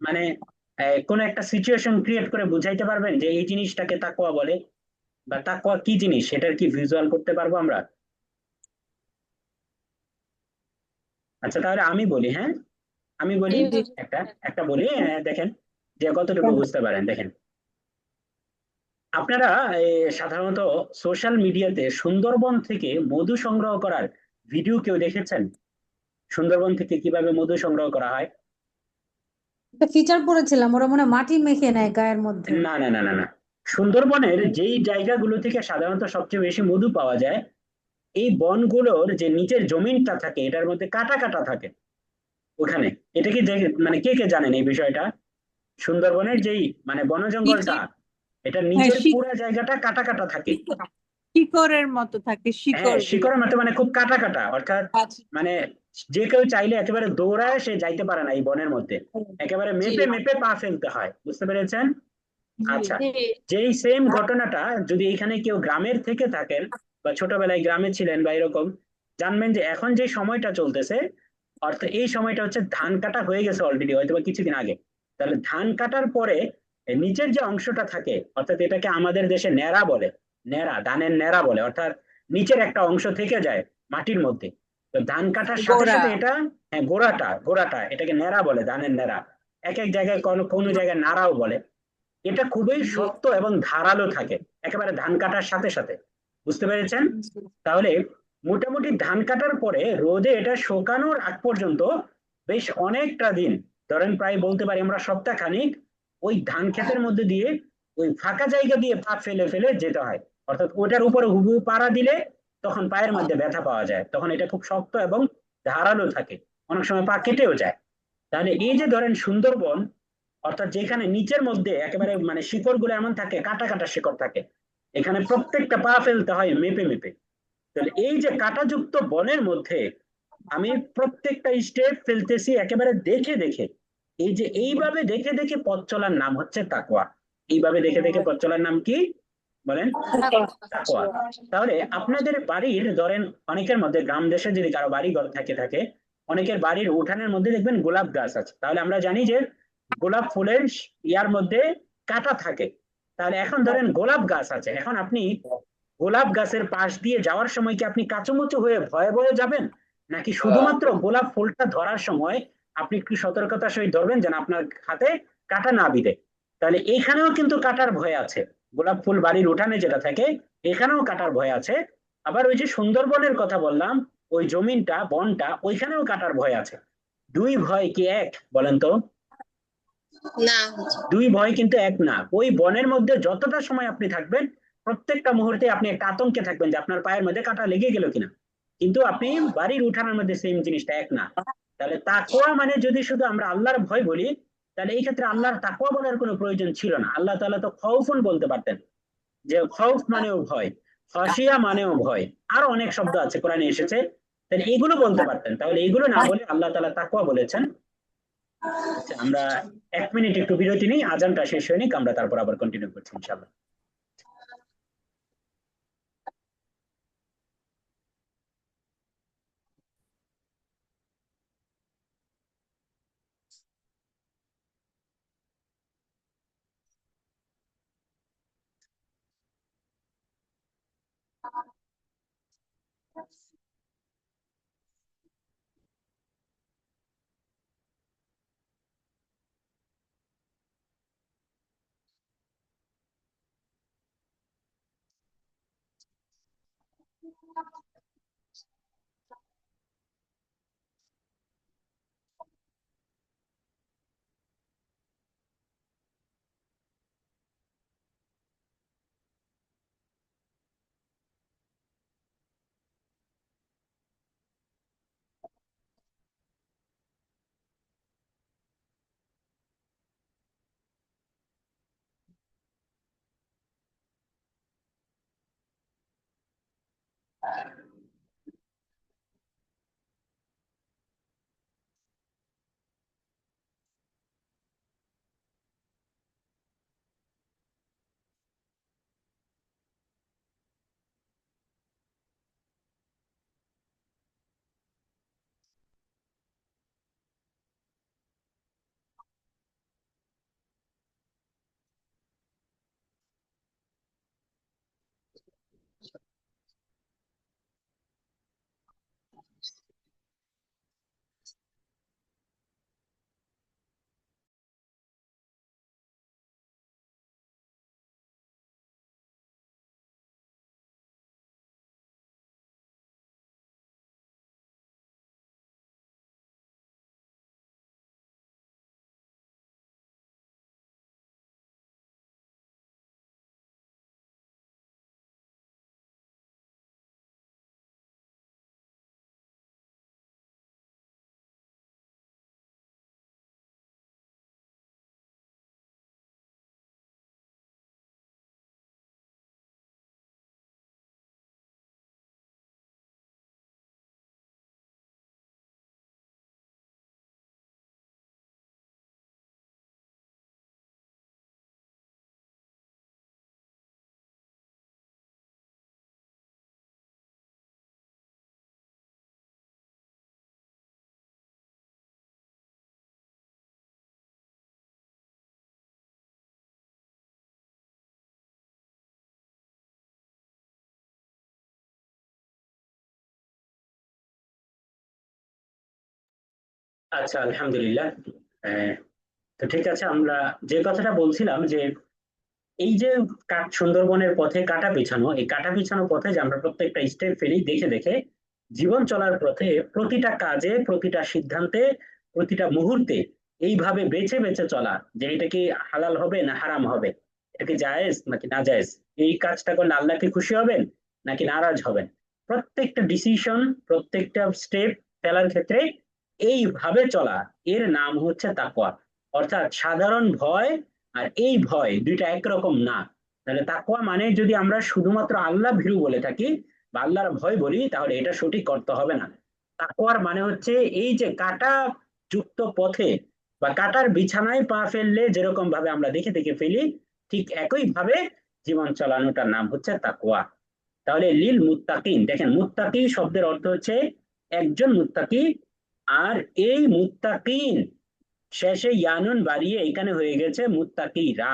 মানে কোন একটা সিচুয়েশন ক্রিয়েট করে বুঝাইতে পারবেন যে এই জিনিসটাকে তাকওয়া বলে, বা তাকওয়া কি জিনিস সেটার কি ভিজুয়াল করতে পারবো আমরা? আচ্ছা, তাহলে আমি বলি, হ্যাঁ আমি বলি, একটা একটা বলি, দেখেন যে কতটুকু বুঝতে পারেন। দেখেন, আপনারা সাধারণত সোশ্যাল মিডিয়াতে সুন্দরবন থেকে মধু সংগ্রহ করার ভিডিও কেউ দেখেছেন? সুন্দরবন থেকে কিভাবে মধু সংগ্রহ করা হয়? একটা ফিচার পড়েছিলাম, ওরা মনে হয় মাটি মেখে নেয় গায়ের মধ্যে। না না না না না, সুন্দরবনের যেই জায়গাগুলো থেকে সাধারণত সবচেয়ে বেশি মধু পাওয়া যায়, এই বনগুলোর যে নিচের জমিনটা থাকে এটার মধ্যে কাটা কাটা থাকে ওখানে। এটা কি মানে কে কে জানেন এই বিষয়টা? সুন্দরবনের যেই মানে বন জঙ্গলটা, এটা নিচের পুরো জায়গাটা কাটা কাটা থাকে। শিকড়ের মতো থাকে, হ্যাঁ, শিকড় গুলো। শিকড়ের মতো মানে খুব কাটা কাটা, অর্থাৎ আচ্ছা, মানে যে কেউ চাইলে একেবারে দৌড়ায় সে যাইতে পারে না এই বনের মধ্যে, একেবারে জি মেপে মেপে পা ফেলতে হয়, বুঝতে পেরেছেন? জি আচ্ছা, জি। যেই সেম ঘটনাটা যদি এখানে কেউ গ্রামের থেকে থাকেন বা ছোটবেলায় গ্রামে ছিলেন বা এরকম, জানবেন যে এখন যে সময়টা চলতেছে, অর্থাৎ এই সময়টা হচ্ছে ধান কাটা হয়ে গেছে অলরেডি, হয়তো বা কিছুদিন আগে। তাহলে ধান কাটার পরে নিচের যে অংশটা থাকে, অর্থাৎ এটাকে আমাদের দেশে ন্যাড়া বলে, ন্যাড়া, ধানের ন্যাড়া বলে, অর্থাৎ নিচের একটা অংশ থেকে যায় মাটির মধ্যে। তো ধান কাটার সাথে গোড়া। সাথে এটা, হ্যাঁ, গোড়াটা গোড়াটা এটাকে ন্যাড়া বলে, ধানের ন্যাড়া। এক এক জায়গায় কোনো কোনো জায়গায় নাড়াও বলে। এটা খুবই জি শক্ত এবং ধারালো থাকে একেবারে ধান কাটার সাথে সাথে, বুঝতে পেরেছেন? জি। তাহলে মোটামুটি ধান কাটার পরে রোদে এটা শুকানোর আগ পর্যন্ত বেশ অনেকটা দিন, ধরেন প্রায় বলতে পারি আমরা সপ্তাহ খানিক, ওই ধান ক্ষেতের মধ্যে দিয়ে ওই ফাঁকা জায়গা দিয়ে পা ফেলে ফেলে যেতে হয়। অর্থাৎ ওটার উপরে হুবহু পাড়া দিলে তখন পায়ের মধ্যে ব্যথা পাওয়া যায়, তখন এটা খুব শক্ত এবং ধারালো থাকে, অনেক সময় পা কেটেও যায়। তাহলে এই যে ধরেন সুন্দরবন, অর্থাৎ যেখানে নিচের মধ্যে একেবারে মানে শিকড় গুলো এমন থাকে, কাটা কাটা শিকড় থাকে, এখানে প্রত্যেকটা পা ফেলতে হয় মেপে মেপে। তাহলে এই যে কাঁটাযুক্ত বনের মধ্যে আমি প্রত্যেকটা স্টেপ ফেলতেছি একেবারে দেখে দেখে। এই যে এইভাবে দেখে দেখে পথ চলার নাম হচ্ছে তাকওয়া। এইভাবে দেখে দেখে পথ চলার নাম কি বলেন? তাকওয়া। তাহলে আপনাদের বাড়ির ধরেন অনেকের মধ্যে গ্রাম দেশে যদি কারো বাড়ি ঘর থাকে, অনেকের বাড়ির উঠানের মধ্যে দেখবেন গোলাপ গাছ আছে, তাহলে আমরা জানি যে গোলাপ ফুলের ইয়ার মধ্যে কাঁটা থাকে। তাহলে এখন ধরেন গোলাপ গাছ আছে, এখন আপনি গোলাপ গাছের পাশ দিয়ে যাওয়ার সময় কি আপনি কাঁচুমুচু হয়ে ভয়ে ভয়ে যাবেন, নাকি শুধুমাত্র গোলাপ ফুলটা ধরার সময় আপনি একটু সতর্কতার সহিত ধরবেন যেন আপনার হাতে কাঁটা না বিঁধে? তাহলে এইখানেও কিন্তু কাঁটার ভয় আছে। গোলাপ ফুল বাড়ির উঠানে যেটা থাকে, এখানেও কাঁটার ভয় আছে। আবার ওই যে সুন্দরবনের কথা বললাম, ওই জমিনটা বনটা ওইখানেও কাঁটার ভয় আছে। দুই ভয় কি এক বলেন তো? না হুজুর। দুই ভয় কিন্তু এক না। ওই বনের মধ্যে যতটা সময় আপনি থাকবেন, প্রত্যেকটা মুহূর্তে আপনি একটা আতঙ্কে থাকবেন যে আপনার পায়ের মধ্যে কাঁটা লেগে গেল কিনা। কিন্তু আপনি বাড়ির উঠানের মধ্যে সেম জিনিসটা এক না। তাহলে তাকওয়া মানে যদি শুধু আমরা আল্লাহর ভয় বলি, তাহলে এই ক্ষেত্রে আল্লাহর তাকওয়া বলার কোনো প্রয়োজন ছিল না। আল্লাহ তাআলা তো খাউফুন বলতে পারতেন, যে খাউফ মানেও ভয়, খাশিয়া মানেও ভয়, আরো অনেক শব্দ আছে কোরআনে এসেছে, তাহলে এইগুলো বলতে পারতেন। তাহলে এইগুলো না বলে আল্লাহ তাআলা তাকওয়া বলেছেন। আচ্ছা, আমরা 1 মিনিট একটু বিরতি নিই, আজানটা শেষ হয়ে নিক, আমরা তারপর আবার কন্টিনিউ করছি ইনশাআল্লাহ। আচ্ছা, আলহামদুলিল্লাহ। আহ, তো ঠিক আছে, আমরা যে কথাটা বলছিলাম যে এই যে সুন্দরবনের পথে কাঁটা বিছানো, এই কাঁটা বিছানো পথে যে আমরা প্রত্যেকটা স্টেপ ফেলি দেখে দেখে, জীবন চলার পথে প্রতিটা কাজে, প্রতিটা সিদ্ধান্তে, প্রতিটা মুহূর্তে এইভাবে বেছে বেছে চলা, যে এটা কি হালাল হবে না হারাম হবে, এটা কি জায়েজ নাকি না জায়েজ, এই কাজটা করলে আল্লাহ কি খুশি হবেন নাকি নারাজ হবেন, প্রত্যেকটা ডিসিশন, প্রত্যেকটা স্টেপ ফেলার ক্ষেত্রে এইভাবে চলা, এর নাম হচ্ছে তাকওয়া। অর্থাৎ সাধারণ ভয় আর এই ভয় দুইটা একরকম না। তাহলে তাকওয়া মানে যদি আমরা শুধুমাত্র আল্লাহ ভীরু বলে থাকি বা আল্লাহর ভয় বলি, তাহলে এটা সঠিক করতে হবে না। তাকওয়ার মানে হচ্ছে এই যে কাঁটা যুক্ত পথে বা কাঁটার বিছানায় পা ফেললে যেরকম ভাবে আমরা দেখে দেখে ফেলি, ঠিক একই ভাবে জীবন চালানোটার নাম হচ্ছে তাকওয়া। তাহলে লিল মুত্তাকিন, দেখেন মুত্তাকি শব্দের অর্থ হচ্ছে একজন মুত্তাকি, আর এই মুত্তাকিন শেষে ইয়ানুন বাড়িয়ে এখানে হয়ে গেছে মুত্তাকিরা।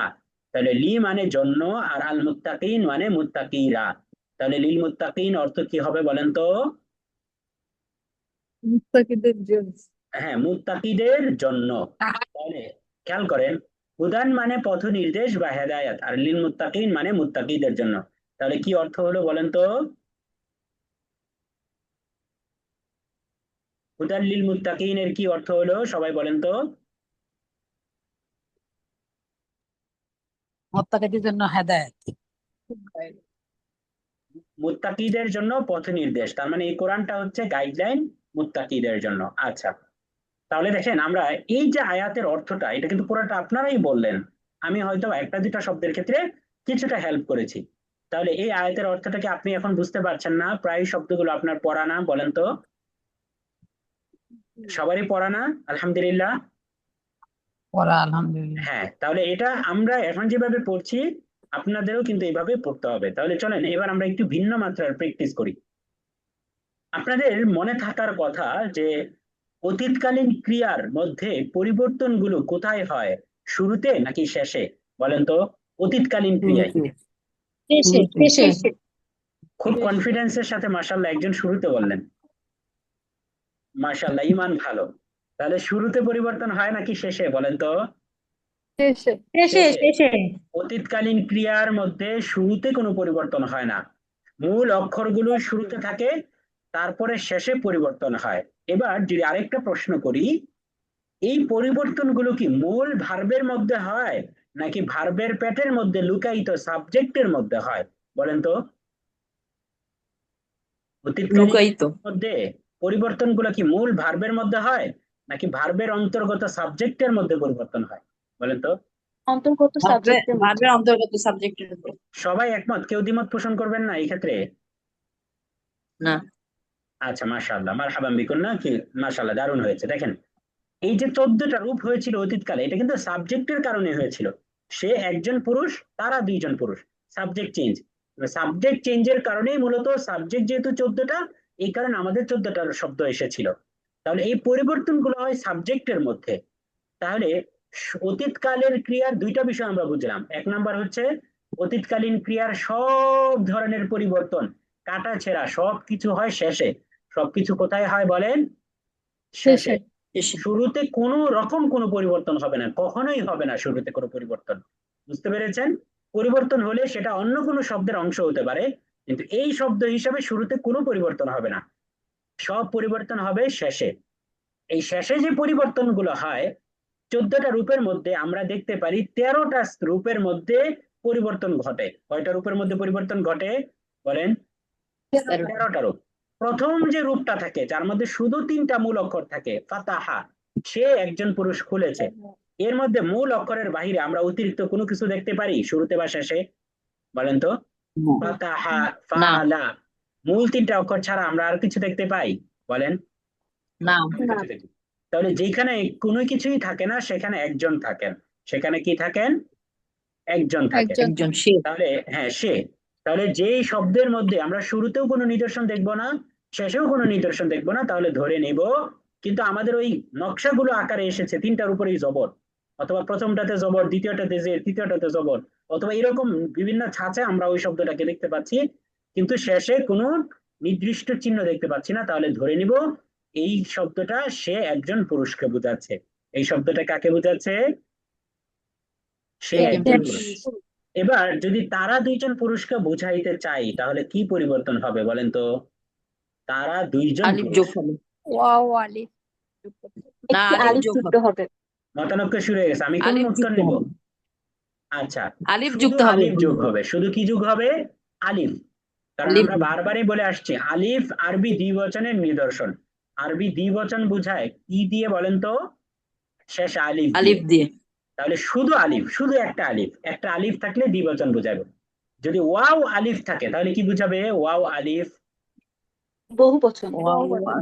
তাহলে লি মানে জন্য, আর আল মুত্তাকিন মানে মুত্তাকিরা। তাহলে লিল মুত্তাকিন অর্থ কি হবে বলেন তো? মুত্তাকিদের জন্য। হ্যাঁ, মুত্তাকিদের জন্য। তাহলে খেয়াল করেন, হুদান মানে পথ নির্দেশ বা হেদায়াত, আর লিল মুত্তাকিন মানে মুত্তাকিদের জন্য। তাহলে কি অর্থ হলো বলেন তো? হুদান লিল মুত্তাকিন এর কি অর্থ হলো সবাই বলেন তো? মুত্তাকিদের জন্য হেদায়েত। মুত্তাকিদের জন্য পথ নির্দেশ, তার মানে এই কোরআনটা হচ্ছে গাইডলাইন মুত্তাকিদের জন্য। আচ্ছা, তাহলে দেখেন আমরা এই যে আয়াতের অর্থটা, এটা কিন্তু পুরোটা আপনারাই বললেন, আমি হয়তো একটা দুটা শব্দের ক্ষেত্রে কিছুটা হেল্প করেছি। তাহলে এই আয়াতের অর্থটা কি আপনি এখন বুঝতে পারছেন না? প্রায় শব্দগুলো আপনার পড়া না বলেন তো? সবারই পড়া না? আলহামদুলিল্লাহ। পড়া আলহামদুলিল্লাহ। হ্যাঁ, তাহলে এটা আমরা এখন যেভাবে পড়ছি আপনাদেরও কিন্তু এইভাবে পড়তে হবে। তাহলে চলেন এবার আমরা একটু ভিন্ন মাত্রার প্র্যাকটিস করি। আপনাদের মনে থাকার কথা যে অতীতকালীন ক্রিয়ার মধ্যে পরিবর্তনগুলো কোথায় হয়, শুরুতে নাকি শেষে বলেন তো? অতীতকালীন ক্রিয়ায় শুরুতে। শেষে শুরুতে। শেষে খুব কনফিডেন্সের সাথে মাশাআল্লাহ একজন শুরুতে বললেন, মাশাআল্লাহ, ইমান ভালো। তাহলে শুরুতে পরিবর্তন হয় নাকি শেষে বলেন তো? শেষে শেষে শেষে। শেষে অতীতকালীন ক্রিয়ার মধ্যে শুরুতে কোনো পরিবর্তন হয় না, মূল অক্ষরগুলো শুরুতে থাকে, তারপরে শেষে পরিবর্তন হয়। এবার যদি আরেকটা প্রশ্ন করি, এই পরিবর্তনগুলো কি মূল ভার্বের মধ্যে হয় নাকি ভার্বের পেটের মধ্যে লুকায়িত সাবজেক্টের মধ্যে হয় বলেন তো? অতীতকালীন লুকায়িত। মধ্যে পরিবর্তনগুলো কি মূল ভার্বের মধ্যে হয় নাকি ভার্বের অন্তর্গত সাবজেক্টের মধ্যে পরিবর্তন হয় বলেন তো? অন্তর্গত সাবজেক্টের মধ্যে। ভার্বের অন্তর্গত সাবজেক্টের উপর। সবাই একমত? কেউ দ্বিমত পোষণ করবেন না এই ক্ষেত্রে? না। আচ্ছা, মাশাআল্লাহ, মারহাবান বিকুম, না কি? মাশাআল্লাহ, দারুণ হয়েছে। দেখেন এই যে 14টা রূপ হয়েছিল অতীতকালে, এটা কিন্তু সাবজেক্টের কারণে হয়েছিল। সে একজন পুরুষ, তারা দুইজন পুরুষ, সাবজেক্ট চেঞ্জ। সাবজেক্ট চেঞ্জের কারণেই মূলত, সাবজেক্ট যেহেতু 14টা, এই কারণে আমাদের 14টা শব্দ এসেছিল। তাহলে এই পরিবর্তনগুলো হয় সাবজেক্টের মধ্যে। তাহলে অতীতকালের ক্রিয়ার দুইটা বিষয় আমরা বুঝলাম। এক নাম্বার হচ্ছে অতীতকালীন ক্রিয়ার সব ধরনের পরিবর্তন, কাটা ছেঁড়া সবকিছু হয় শেষে। সবকিছু কোথায় হয় বলেন? শেষে। শেষে শেষে। শুরুতে কোনো রকম কোনো পরিবর্তন হবে না, কখনোই হবে না শুরুতে কোনো পরিবর্তন। বুঝতে পেরেছেন? পরিবর্তন হলে সেটা অন্য কোনো শব্দের অংশ হতে পারে, কিন্তু এই শব্দ হিসাবে শুরুতে কোনো পরিবর্তন হবে না, সব পরিবর্তন হবে শেষে। এই শেষে যে পরিবর্তনগুলো হয় 14টা রূপের মধ্যে আমরা দেখতে পারি 13টা রূপের মধ্যে পরিবর্তন ঘটে। কয়টা রূপের মধ্যে পরিবর্তন ঘটে বলেন? 13টা রূপ। প্রথম যে রূপটা থাকে যার মধ্যে শুধু 3টা মূল অক্ষর থাকে, ফাতাহা, সে একজন পুরুষ খুলেছে। এর মধ্যে মূল অক্ষরের বাহিরে আমরা অতিরিক্ত কোনো কিছু দেখতে পারি শুরুতে বা শেষে বলেন তো? ফাতাহা, না। ফাআলা, মূল 3টা অক্ষর ছাড়া আমরা আর কিছু দেখতে পাই বলেন? না। না। কিছু দেখি। তাহলে যেখানে কোনো কিছুই থাকে না সেখানে একজন থাকেন। সেখানে কি থাকেন? একজন থাকেন। একজন। একজন সে। তাহলে হ্যাঁ, সে। তাহলে যেই শব্দের মধ্যে আমরা শুরুতেও কোনো নিদর্শন দেখব না, শেষেও কোনো নিদর্শন দেখব না, তাহলে ধরে নেব কিন্তু আমাদের ওই নকশাগুলো আকারে এসেছে 3টার উপরেই জবর, অথবা প্রথমটাতে জবর, দ্বিতীয়টাতে জের, তৃতীয়টাতে জবর, অথবা এরকম বিভিন্ন ছাঁচে আমরা ওই শব্দটাকে দেখতে পাচ্ছি, কিন্তু শেষে কোনো নির্দিষ্ট চিহ্ন দেখতে পাচ্ছি না। তাহলে ধরে নিব এই শব্দটা সে একজন পুরুষকে বোঝাচ্ছে। এই শব্দটা কাকে বোঝাচ্ছে? সে একজন একজন পুরুষ। পুরুষ। এবার যদি তারা দুইজন পুরুষকে বুঝাইতে চাই তাহলে কি পরিবর্তন হবে বলেন তো? তারা দুইজন আলিফ পুরুষ। যোগ হবে। ওয়াও আলিফ না, একটি আলিফ আলিফ যোগ যুক্ত হবে। হবে। মতানৈক্য শুরু হয়ে গেছে, আমি কোন আলিফ উত্তর যুক্ত নিব? হবে। আচ্ছা, আলিফ শুধু যুক্ত হবে। আলিফ যোগ হবে। শুধু কি যোগ হবে? আলিফ। কারণ আলিফ আমরা বারবারই বলে আসছি আলিফ আরবি দ্বিবচনের নিদর্শন। আরবি দ্বিবচন বোঝায় কি দিয়ে বলেন তো? শেষ আলিফ দিয়ে। আলিফ দিয়ে। তাহলে শুধু আলিফ, শুধু একটা আলিফ, একটা আলিফ থাকলে দ্বিবচন বোঝাবে। যদি ওয়াও আলিফ থাকে তাহলে কি বুঝাবে? ওয়াও আলিফ বহু বচন।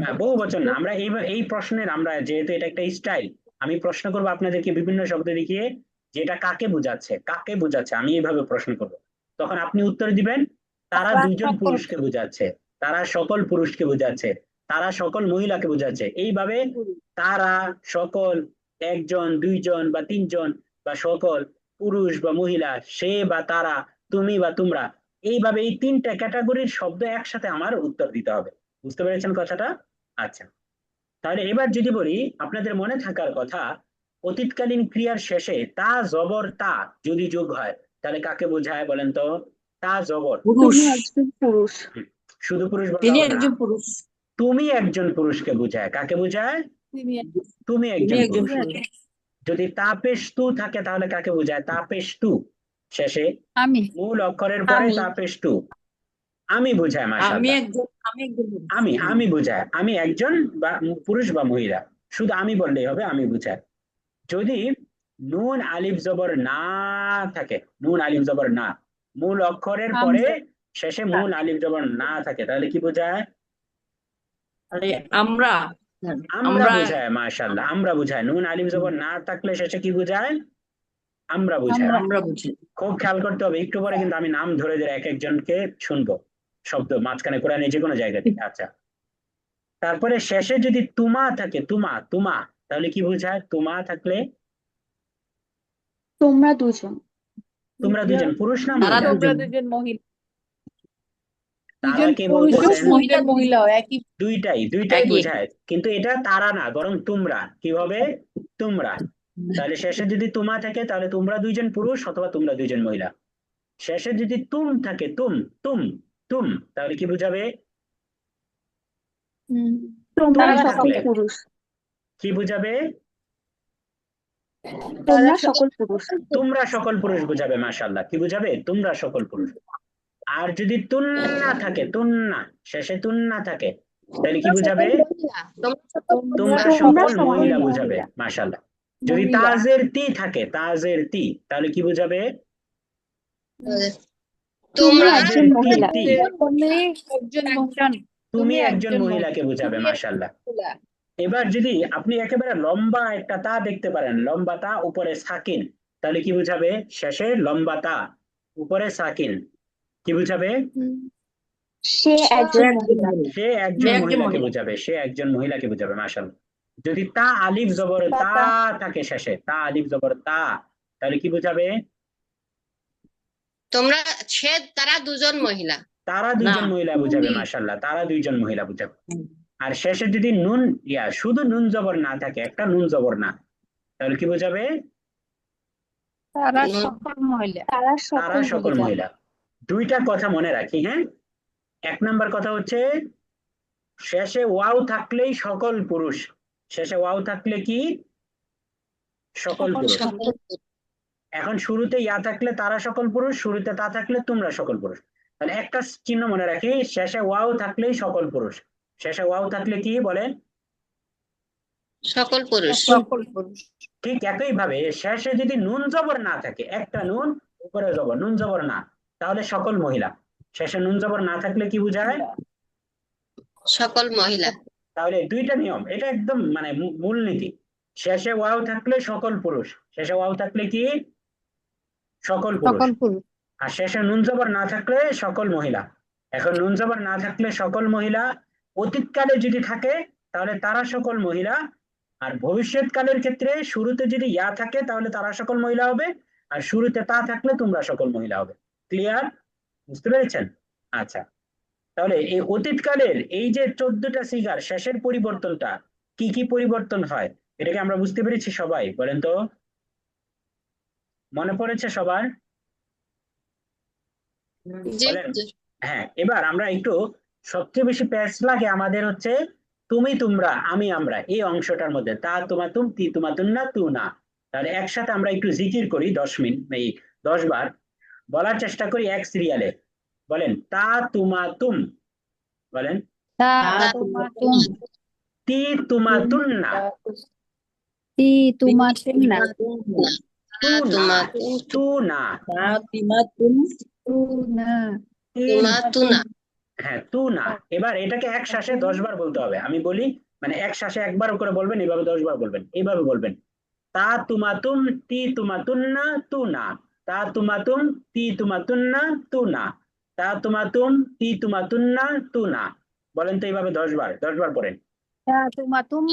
না, বহু বচন না। আমরা এই প্রশ্নের আমরা যেহেতু এটা একটা স্টাইল, আমি প্রশ্ন করবো আপনাদেরকে বিভিন্ন শব্দ দেখিয়ে যে এটা কাকে বোঝাচ্ছে, কাকে বোঝাচ্ছে, আমি এইভাবে প্রশ্ন করব। তখন আপনি উত্তর দিবেন তারা দুইজন পুরুষকে বোঝাচ্ছে, তারা সকল পুরুষকে বোঝাচ্ছে, তারা সকল মহিলাকে বোঝাচ্ছে। এইভাবে তারা, সকল, একজন, দুইজন বা তিনজন বা সকল, পুরুষ বা মহিলা, সে বা তারা, তুমি বা তোমরা, এইভাবে এই তিনটা ক্যাটাগরির শব্দ একসাথে আমার উত্তর দিতে হবে। বুঝতে পেরেছেন কথাটা? আচ্ছা, তাহলে এবার যদি বলি আপনাদের মনে থাকার কথা, অতীতকালীন ক্রিয়ার শেষে তা জবর তা যদি যোগ হয় তাহলে কাকে বোঝায় বলেন তো? তা জবর। পুরুষ। তুমি একজন পুরুষ। শুধু পুরুষ বলা তিনি হবে না, একজন পুরুষ। তুমি একজন পুরুষকে বোঝায়। কাকে বোঝায়? তুমি তিনি একজন একজন পুরুষ। পুরুষ। যদি তাপেশ তু থাকে তাহলে কাকে বোঝায়? তাপেশ তু শেষে আমি মূল অক্ষরের পরে আমি। তাপেশ তু আমি বোঝায়। আমি মাশাআল্লাহ, একজন পুরুষ। আমি বোঝায়, আমি একজন বা পুরুষ বা মহিলা, শুধু আমি বললেই হবে, আমি বোঝায়। যদি নুন আলিফ জবর না থাকে, নুন আলিফ জবর না, মূল অক্ষরের পরে শেষে মূল আলিফ জবর না থাকে তাহলে কি বোঝায়? আরে আমরা আমরা আমরা বোঝায়। মাশাআল্লাহ, আমরা বোঝায়। নুন আলিফ জবর না থাকলে শেষে কি বোঝায়? আমরা বোঝায়। আমরা বুঝি। খুব খেয়াল করতে হবে, একটু পরে কিন্তু আমি নাম ধরে ধরে এক একজনকে শুনবো শব্দ মাঝখানে কোরআনে যে কোনো জায়গা থেকে। আচ্ছা, তারপরে শেষে যদি তুমা থাকে, তুমা তুমা, তাহলে কি বোঝায়? তুমা থাকলে তোমরা দুজন। তোমরা দুজন পুরুষ না তারা মহিলা? তোমরা দুজন। দুজন মহিলা, তারা দুজন কে পুরুষ বলতেছেন? দুজন মহিলাও একই। দুইটাই একই। বোঝায়, কিন্তু এটা তারা না, বরং তোমরা। কি হবে? তোমরা। তাহলে শেষে যদি তুমা থাকে তাহলে তোমরা দুইজন পুরুষ অথবা তোমরা দুইজন মহিলা। শেষে যদি তুম থাকে, তুম তুম তুম, তাহলে কি বুঝাবে? তোমরা তুম তারা সকল থাকলে পুরুষ। কি বুঝাবে? তোমরা সকল পুরুষ। তোমরা সকল পুরুষ বুঝাবে। মাশাআল্লাহ, কি বুঝাবে? তোমরা সকল পুরুষ। আর যদি তুন্না থাকে, তুন্না, শেষে তুন্না থাকে তাহলে কি বুঝাবে? তোমরা তোমরা সকল সকল মহিলা মহিলা। বুঝাবে। মাশাআল্লাহ। যদি মহিলা। তাজের তি থাকে, তাজের তি, তাহলে কি বুঝাবে? তুমি তোমরা একজন তাজের তি মহিলা। তি, তুমি একজন মহিলা। তুমি একজন মহিলাকে বুঝাবে। মাশাআল্লাহ। এবার যদি আপনি একেবারে লম্বা একটা তা দেখতে পারেন, লম্বা তা উপরে সাকিন, তাহলে কি বুঝাবে? শেষে লম্বা তা উপরে সাকিন, কি বুঝাবে? সে একজন মহিলা। সে একজন মহিলাকে বুঝাবে, সে একজন মহিলাকে বুঝাবে। মাশাআল্লাহ। যদি তা আলিফ জবর তা থাকে শেষে, তা আলিফ জবর তা, তাহলে কি বুঝাবে? তোমরা তারা দুজন মহিলা। তারা না। দুইজন মহিলা বুঝাবে। মাশাআল্লাহ, তারা দুইজন মহিলা বুঝাবে। আর শেষে যদি নুন শুধু নুন জবর না থাকে, একটা নুন জবর না, তাহলে কি বুঝাবে? তারা সকল মহিলা। তারা তারা সকল সকল মহিলা। মহিলা। দুইটা কথা মনে রাখি, হ্যাঁ। এক নাম্বার কথা হচ্ছে শেষে ওয়াও থাকলেই সকল পুরুষ। শেষে ওয়াও থাকলে কি? সকল পুরুষ। এখন শুরুতে ইয়া থাকলে তারা সকল পুরুষ, শুরুতে তা থাকলে তোমরা সকল পুরুষ। তাহলে একটা চিহ্ন মনে রাখি, শেষে ওয়াও থাকলেই সকল পুরুষ। শেষে ওয়াও থাকলে কি বলেন? সকল পুরুষ। সকল পুরুষ। ঠিক একই ভাবে শেষে যদি নুন জবর না থাকে, একটা নুন উপরে জবর, নুন জবর না, তাহলে সকল মহিলা। শেষে নুন জবর না থাকলে কি বোঝায়? সকল মহিলা। তাহলে দুইটা নিয়ম, এটা একদম মানে মূলনীতি। শেষে ওয়াও থাকলে সকল পুরুষ, শেষে ওয়াও থাকলে কি? সকল পুরুষ। সকল পুরুষ। আর শেষে নুন জবর না থাকলে সকল মহিলা। এখন নুন জবর না থাকলে সকল মহিলা, অতীতকালে যদি থাকে তাহলে তারা সকল মহিলা, আর ভবিষ্যৎকালের ক্ষেত্রে শুরুতে যদি ইয়া থাকে তাহলে তারা সকল মহিলা হবে, আর শুরুতে তা থাকলে তোমরা সকল মহিলা হবে। ক্লিয়ার? বুঝতে পেরেছেন? আচ্ছা, তাহলে এই অতীতকালের এই যে 14টা সিগার শেষের পরিবর্তনটা কি কি পরিবর্তন হয়, এটাকে আমরা বুঝতে পেরেছি সবাই? বলেন তো, মনে পড়েছে সবার? জি বলেন। হুজুর। হ্যাঁ, এবার আমরা একটু, সবচেয়ে বেশি প্যাচ লাগে আমাদের হচ্ছে তুমি তোমরা আমি আমরা এই অংশটার মধ্যে, তা তোমা তুম তি তোমা তুম না তু না। তাহলে একসাথে আমরা একটু জিকির করি 10 মিনিট, এই 10 বার বলার চেষ্টা করি এক সিরিয়ালে। বলেন, তা তুমা তুম। বলেন, তা তা তোমা তোমা তুম তি তুমা তুন না, তি তোমা তুম তুম না তুমা তু তা না, তুমা তু না, তা তিমা তুম তু না তি, তুমা তুনা। হ্যাঁ তু না। এবার এটাকে এক শ্বাসে 10 বার বলতে হবে। আমি বলি, মানে এক শ্বাসে একবার করে বলবেন, এইভাবে 10 বার বলবেন, এইভাবে বলবেন। তা তুমা তুম তি তুমা তুন না তু না, তা তুমা তুম তি তুমা তুন না তু না, তা তুমা তুম তি তুমা তুন না তু না। বলেন তো এইভাবে 10 বার, 10 বার পড়েন। তা তোমা তুম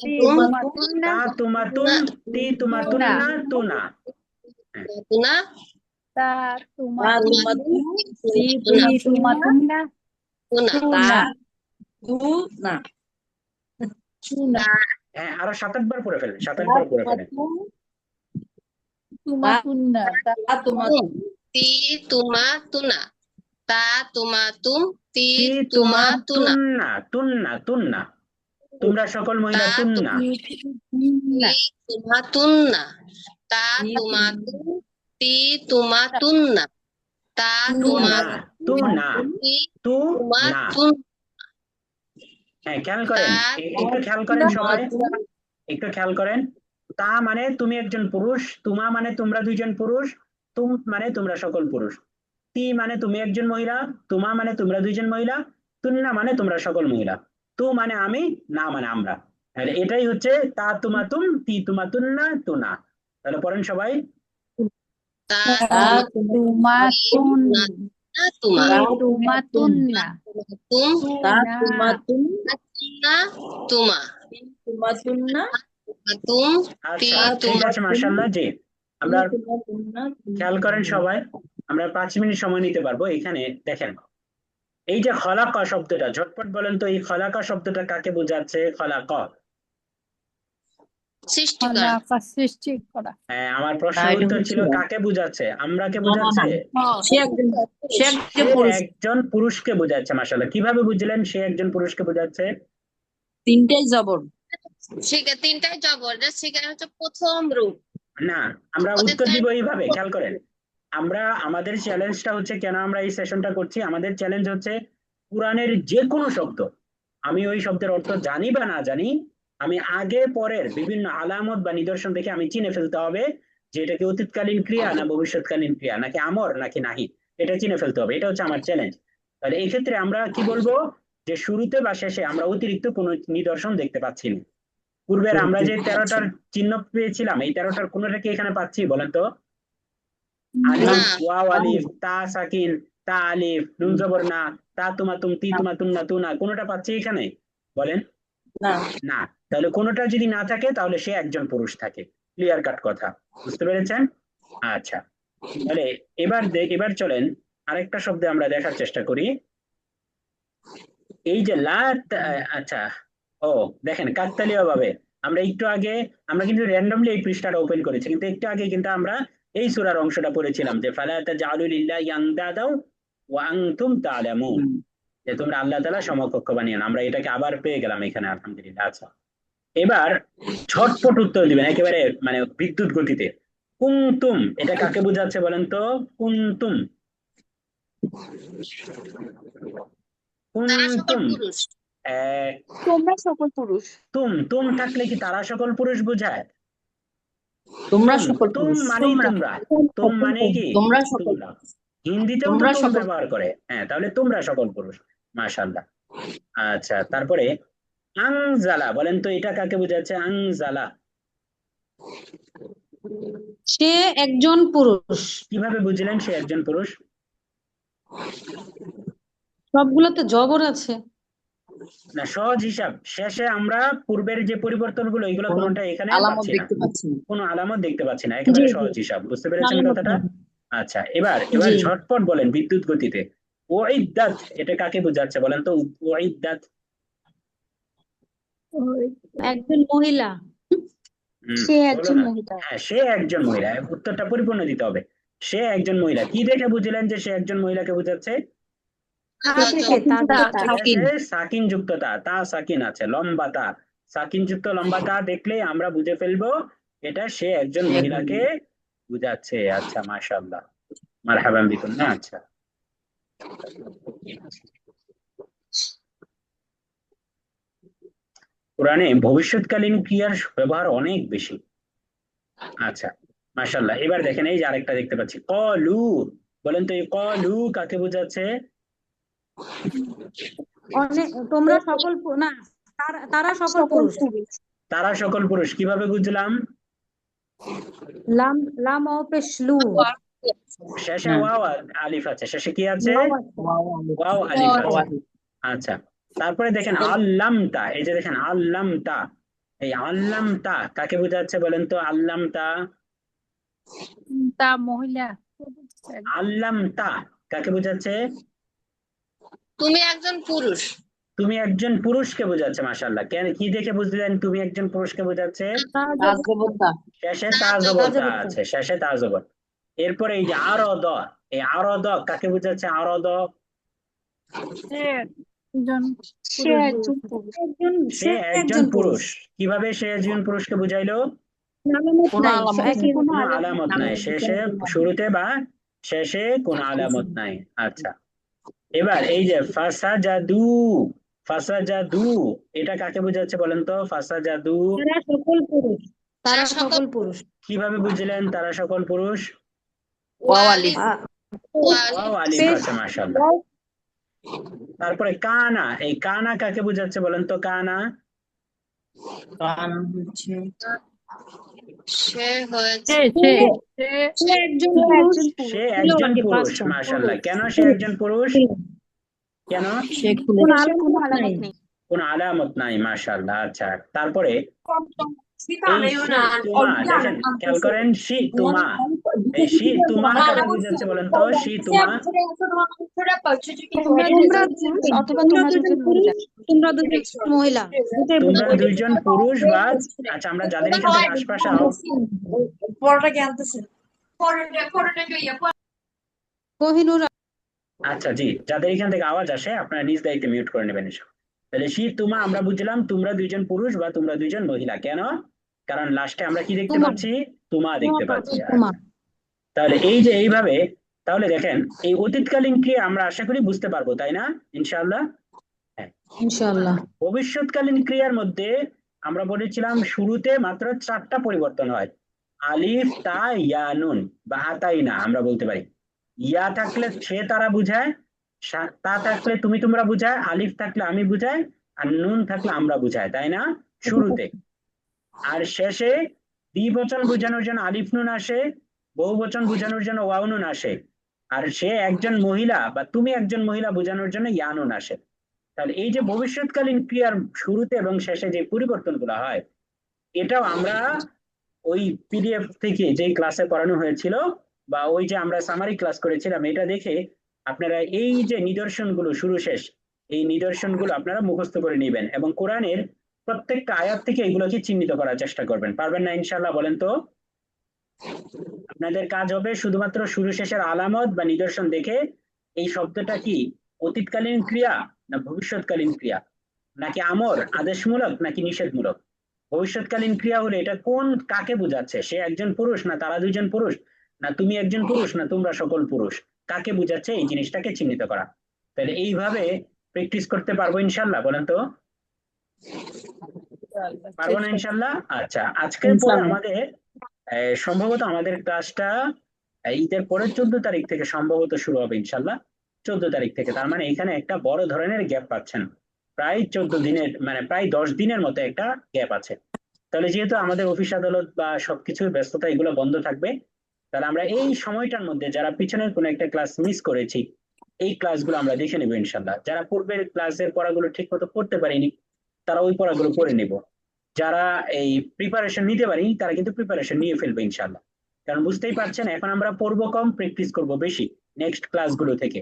তি তুম তোমা তুম না তা তুমা তুম তি তুমা তু তুন না না তু না। হ্যাঁ, তুনা তা তোমা তা তুম তোমা তুম তি তি তুমা তোমা তুম না তুনা তু তা না তু না তু না হ্যাঁ, আরো 7-8 বার পড়ে ফেলেন, তা 7-8 বার পড়ে তোমা ফেলেন। তুম তোমা তুম না তা তা তোমা তুম তি তুমা তুনা। তা তুমা তুম তি তি তুমা তুমা তুনা। তুন না তুন না তুন না, তোমরা সকল মহিলা তা তুন তুম না। না তি তুমা তুন্না। তা তি তুমা তুম তি তুমা তুন্না। তা তু তুমা না, তু তুম না, তি তু তুমা না। তুন। হ্যাঁ, খেয়াল করেন, তা একটু খেয়াল করেন তুমা সবাই, তুম একটু খেয়াল করেন। তা মানে তুমি একজন পুরুষ, তুমা মানে তোমরা দুইজন পুরুষ, তুম মানে তোমরা সকল পুরুষ, তি মানে তুমি একজন মহিলা, তুমা মানে তোমরা দুইজন মহিলা, তুন্না মানে তোমরা সকল মহিলা, তু মানে আমি, না মানে আমরা। তাহলে এটাই হচ্ছে তা তুমা তুম তি তুমা তুন্না তু না। তাহলে পড়েন সবাই। তা তা তুমা তোমা তুম তুমা তা তি তোমা তুম না তুম তু তা না তুমা তুম তুন্না তুমা। তি তুমা তুম না তুম তি আচ্ছা, ঠিক তুমা আছে, মাশাআল্লাহ। জি, আমরা তি তুমা তুম না খেয়াল করেন সবাই, আমরা 5 মিনিট সময় নিতে পারবো। এখানে দেখেন, এই যে খলাকা শব্দটা, ঝটপট বলেন তো এই খলাকা শব্দটা কাকে বোঝাচ্ছে? খলাকা, সৃষ্টি করা। আলাকা সৃষ্টি করা হ্যাঁ, আমার না প্রশ্নের এটা উত্তর ছিল হচ্ছে কাকে বোঝাচ্ছে? আমরাকে না না বোঝাচ্ছে? না সে একজন সে পুরুষ একজন পুরুষকে বোঝাচ্ছে। মাশাআল্লাহ, কিভাবে বুঝলেন সে একজন পুরুষকে বোঝাচ্ছে? তিনটাই জবর শিখা তিনটাই জবর, সেখানে হচ্ছে প্রথম রূপ। না, আমরা ওদের উত্তর দিব চাই- এইভাবে, খেয়াল করেন। আমরা, আমাদের চ্যালেঞ্জটা হচ্ছে, কেন আমরা এই সেশনটা করছি, আমাদের চ্যালেঞ্জ হচ্ছে কোরআনের যে কোনো শব্দ, আমি ওই শব্দের অর্থ জানি বা না জানি, আমি আগে পরের বিভিন্ন আলামত বা নিদর্শন দেখে আমি চিনে ফেলতে হবে যে এটা কি অতীতকালীন ক্রিয়া না ভবিষ্যৎকালীন ক্রিয়া, নাকি আমর নাকি নাহি, এটা চিনে ফেলতে হবে। এটা হচ্ছে আমার চ্যালেঞ্জ। তাহলে এই ক্ষেত্রে আমরা কি বলবো, যে শুরুতে বা শেষে আমরা অতিরিক্ত কোনো নিদর্শন দেখতে পাচ্ছি না। পূর্বের আমরা যে 13টার চিহ্ন পেয়েছিলাম, এই 13টার কোনোটা কি এখানে পাচ্ছি? বলেন তো। আলিফ, না ওয়াও আলিফ, তা সাকিন, তা আলিফ, নুন জবর না, তা তুমা তুম তি তুমা তুম না তু না, কোনোটা পাচ্ছি এখানে? বলেন না না। তাহলে কোনোটা যদি না থাকে তাহলে সে একজন পুরুষ থাকে। ক্লিয়ার কাট কথা, বুঝতে পেরেছেন? আচ্ছা, তাহলে এবার চলেন আরেকটা শব্দে আমরা দেখার চেষ্টা করি। এই যে আচ্ছা, ও দেখেন, কাকতালীয় ভাবে আমরা একটু আগে, আমরা কিন্তু র্যান্ডমলি এই পৃষ্ঠাটা ওপেন করেছি, কিন্তু একটু আগে কিন্তু আমরা এই সূরার অংশটা পড়েছিলাম যে ফালা তাজআলু লিল্লাহি আনদাদাও ওয়া আনতুম তা'লামুন, যে তোমরা আল্লাহ তাআলা সমকক্ষ বানিয়ে না। আমরা এটাকে আবার পেয়ে গেলাম এখানে, আলহামদুলিল্লাহ। আচ্ছা, এবার ঝটপট উত্তর দিবেন একেবারে, মানে বিদ্যুৎ গতিতে। কুনতুম, এটা কাকে বোঝাচ্ছে বলেন তো? কুনতুম, তারা সকল কুনতুম, পুরুষ। তোমরা সকল পুরুষ। তুম তুম থাকলে কি তারা সকল পুরুষ বোঝায়? তোমরা তুম, সকল তুম পুরুষ মানেই তোমরা, তুম মানে কি তোমরা সকল তোমরা। হিন্দিতেও তো তোমরা তুম সকল ব্যবহার করে। হ্যাঁ, তাহলে তোমরা সকল পুরুষ। মাশাআল্লাহ। আচ্ছা, তারপরে আনজালা, বলেন তো এটা কাকে বোঝাচ্ছে? আনজালা, সে একজন পুরুষ। কিভাবে বুঝলেন সে একজন পুরুষ? সবগুলোতে জবর আছে। না, সহজ হিসাব, শেষে আমরা পূর্বের যে পরিবর্তনগুলো, এগুলো কোনো কোনোটা এখানে আলামত পাচ্ছি না, দেখতে পাচ্ছি না কোনো আলামত দেখতে পাচ্ছি না, জি একেবারে জি, সহজ হিসাব। বুঝতে পেরেছেন আলামত কথাটা? নেই। আচ্ছা, এবার জি ঝটপট বলেন বিদ্যুৎ গতিতে, উইদ্দাত এটা কাকে বোঝাচ্ছে বলেন তো? উইদ্দাত। একজন মহিলা। সে বলো একজন না। মহিলা। হ্যাঁ, সে একজন মহিলা, উত্তরটা পরিপূর্ণ দিতে হবে। সে একজন মহিলা, কি দেখে বুঝলেন যে সে একজন মহিলাকে বোঝাচ্ছে? তা থেকে শেষে সাকিন যুক্ত তা, তা সাকিন আছে, লম্বা তা, সাকিন যুক্ত লম্বা তা দেখলেই আমরা বুঝে ফেলবো এটা সে একজন মহিলাকে বুঝাচ্ছে। আচ্ছা, মাশাআল্লাহ, মারহাবান বিকুম। না, আচ্ছা, কোরআনে ভবিষ্যৎকালীন ক্রিয়ার ব্যবহার অনেক বেশি। আচ্ছা, মাশাআল্লাহ। এবার দেখেন, এই যে আরেকটা দেখতে পাচ্ছি, কলু। বলেন তো এই কলু কাকে বোঝাচ্ছে? অনেক তোমরা সকল না, তারা সকল পুরুষ। তারা সকল পুরুষ, কিভাবে বুঝলাম? লাম লাম অপেশ লু। শেষে হ্যাঁ। ওয়াও আলিফ আছে, শেষে কি আছে? ওয়াও আছে। ওয়াও আলিফ আছে। আচ্ছা, তারপরে দেখেন আল্লামতা, এই যে দেখেন আল্লামতা, এই আল্লামতা কাকে বোঝাচ্ছে বলেন তো? আল্লামতা, তা মহিলা। আল্লামতা কাকে বোঝাচ্ছে? তুমি একজন পুরুষ। তুমি একজন পুরুষকে বোঝাচ্ছে। মাশাআল্লাহ, কেন, কি দেখে বুঝলেন তুমি একজন পুরুষকে বোঝাচ্ছে? শেষে তা জবর তা আছে, শেষে তা জবর। এরপরে এই যে আরদ, এই আরদ কাকে বোঝাচ্ছে? আরদ, সে একজন সে পুরুষ একজন পুরুষ। সে একজন পুরুষ। কিভাবে সে একজন পুরুষকে বুঝাইলো? আলামত কোনো নাই, আলামত একই কোনো কোনো আলাদা আলামত নাই, শেষে, শুরুতে বা শেষে কোনো আলামত নাই। আচ্ছা, এবার এই যে ফাসাজাদু, ফাসাজাদু এটা কাকে বোঝাচ্ছে বলেন তো? ফাসাজাদু তারা সকল পুরুষ। তারা সকল পুরুষ। কিভাবে বুঝলেন তারা সকল পুরুষ? ওয়াও আলিফ। ওয়াও আলিফ আছে, মাশাআল্লাহ। তারপরে কানা, এই কানা কাকে বোঝাচ্ছে বলেন তো? কানা, কান হচ্ছে সে হয়েছে সে সে সে সে একজন সে পুরুষ। একজন সে পুরুষ। একজন আগে পুরুষ। পাঁচটা। মাশাআল্লাহ, কেন সে একজন পুরুষ? কেন? সে খুলে কোনো শেষে কোনো আলামত নাই। আলামত নেই। কোন আলামত নাই। মাশাআল্লাহ। আচ্ছা, তারপরে এই শি তুমা, দেখেন খেয়াল করেন, শি তুমা, এই শি তুমা কাকে বুঝাচ্ছে বলেন তো? শি তুমা, তোমরা দুজন পুরুষ অথবা তোমরা দুজন মহিলা। তোমরা দুজন মহিলা, দুটাই তোমরা বোঝায়। দুইজন পুরুষ বা, আচ্ছা, আমরা যাদের এখান থেকে আশপাশে কোহিনূর। আচ্ছা, জি, যাদের এখান থেকে আওয়াজ আসে আপনারা নিজ দায়িত্বে মিউট করে নেবেন এসব। তাহলে শি তুমা আমরা বুঝলাম তোমরা দুইজন পুরুষ বা তোমরা দুইজন মহিলা। কেন? কারণ লাস্টে আমরা কি দেখতে তুমা। পাচ্ছি? তুমা দেখতে পাচ্ছি। তুমা। আচ্ছা, তাহলে এই যে এইভাবে, তাহলে দেখেন এই অতীতকালীন ক্রিয়া আমরা আশা করি বুঝতে পারবো, তাই না? ইনশাআল্লাহ। হ্যাঁ, ইনশাআল্লাহ। ভবিষ্যৎকালীন ক্রিয়ার মধ্যে আমরা বলেছিলাম শুরুতে মাত্র 4টা পরিবর্তন হয়। আলিফ, তা, ইয়া, নুন বা আতাইনা আমরা বলতে পারি। ইয়া থাকলে সে তারা বুঝায়, তা থাকলে তুমি তোমরা বুঝায়, আলিফ থাকলে আমি বুঝাই, আর নুন থাকলে আমরা বুঝাই, তাই না? শুরুতে। আর শেষে দ্বিবচন বোঝানোর জন্য আলিফ নুন আসে, বহুবচন বোঝানোর জন্য ওয়াও নুন আসে, আর সে একজন মহিলা বা তুমি একজন মহিলা বোঝানোর জন্য ইয়া নুন আসে। তাহলে এই যে ভবিষ্যৎকালীন ক্রিয়ার শুরুতে এবং শেষে যে পরিবর্তনগুলো হয়, এটাও আমরা ওই পিডিএফ থেকে যে ক্লাসে পড়ানো হয়েছিল বা ওই যে আমরা সামারি ক্লাস করেছিলাম, এটা দেখে আপনারা এই যে নিদর্শনগুলো শুরু শেষ, এই নিদর্শনগুলো আপনারা মুখস্থ করে নেবেন এবং কোরআনের প্রত্যেকটা আয়াত থেকে এগুলোকে চিহ্নিত করার চেষ্টা করবেন। পারবেন না ইনশাআল্লাহ? বলেন তো। আপনাদের কাজ হবে শুধুমাত্র শুরু শেষের আলামত বা নিদর্শন দেখে এই শব্দটা কি অতীতকালীন ক্রিয়া না ভবিষ্যৎকালীন ক্রিয়া, নাকি আমর আদেশমূলক নাকি নিষেধমূলক। ভবিষ্যৎকালীন ক্রিয়া হলে এটা কোন কাকে বোঝাচ্ছে? সে একজন পুরুষ না তারা দুইজন পুরুষ, না তুমি একজন পুরুষ না তোমরা সকল পুরুষ, কাকে বোঝাচ্ছে এই জিনিসটাকে চিহ্নিত করা। তাহলে এইভাবে প্র্যাকটিস করতে পারবো ইনশাআল্লাহ? বলেন তো, পারবো না ইনশাআল্লাহ? আচ্ছা, আজকের পরে আমাদের সম্ভবত আমাদের ক্লাসটা ঈদের পরের 14 তারিখ থেকে সম্ভবত শুরু হবে ইনশাআল্লাহ। 14 তারিখ থেকে, তার মানে এখানে একটা বড় ধরনের গ্যাপ পাচ্ছেন, প্রায় 14 দিনের, মানে প্রায় 10 দিনের মতো একটা গ্যাপ আছে। তাহলে যেহেতু আমাদের অফিস আদালত বা সবকিছুর ব্যস্ততা এগুলো বন্ধ থাকবে, তাহলে আমরা এই সময়টার মধ্যে যারা পিছনের কোনো একটা ক্লাস মিস করেছি এই ক্লাসগুলো আমরা দেখে নেবো ইনশাআল্লাহ। যারা পূর্বের ক্লাসের পড়াগুলো ঠিক মতো পড়তে পারিনি তারা ওই পড়াগুলো পড়ে নেব। যারা এই প্রিপারেশন নিতে পারেনি তারা কিন্তু প্রিপারেশন নিয়ে ফেলবে ইনশাআল্লাহ। কারণ বুঝতেই পারছেন এখন আমরা পড়বো কম, প্র্যাকটিস করব বেশি নেক্সট ক্লাসগুলো থেকে।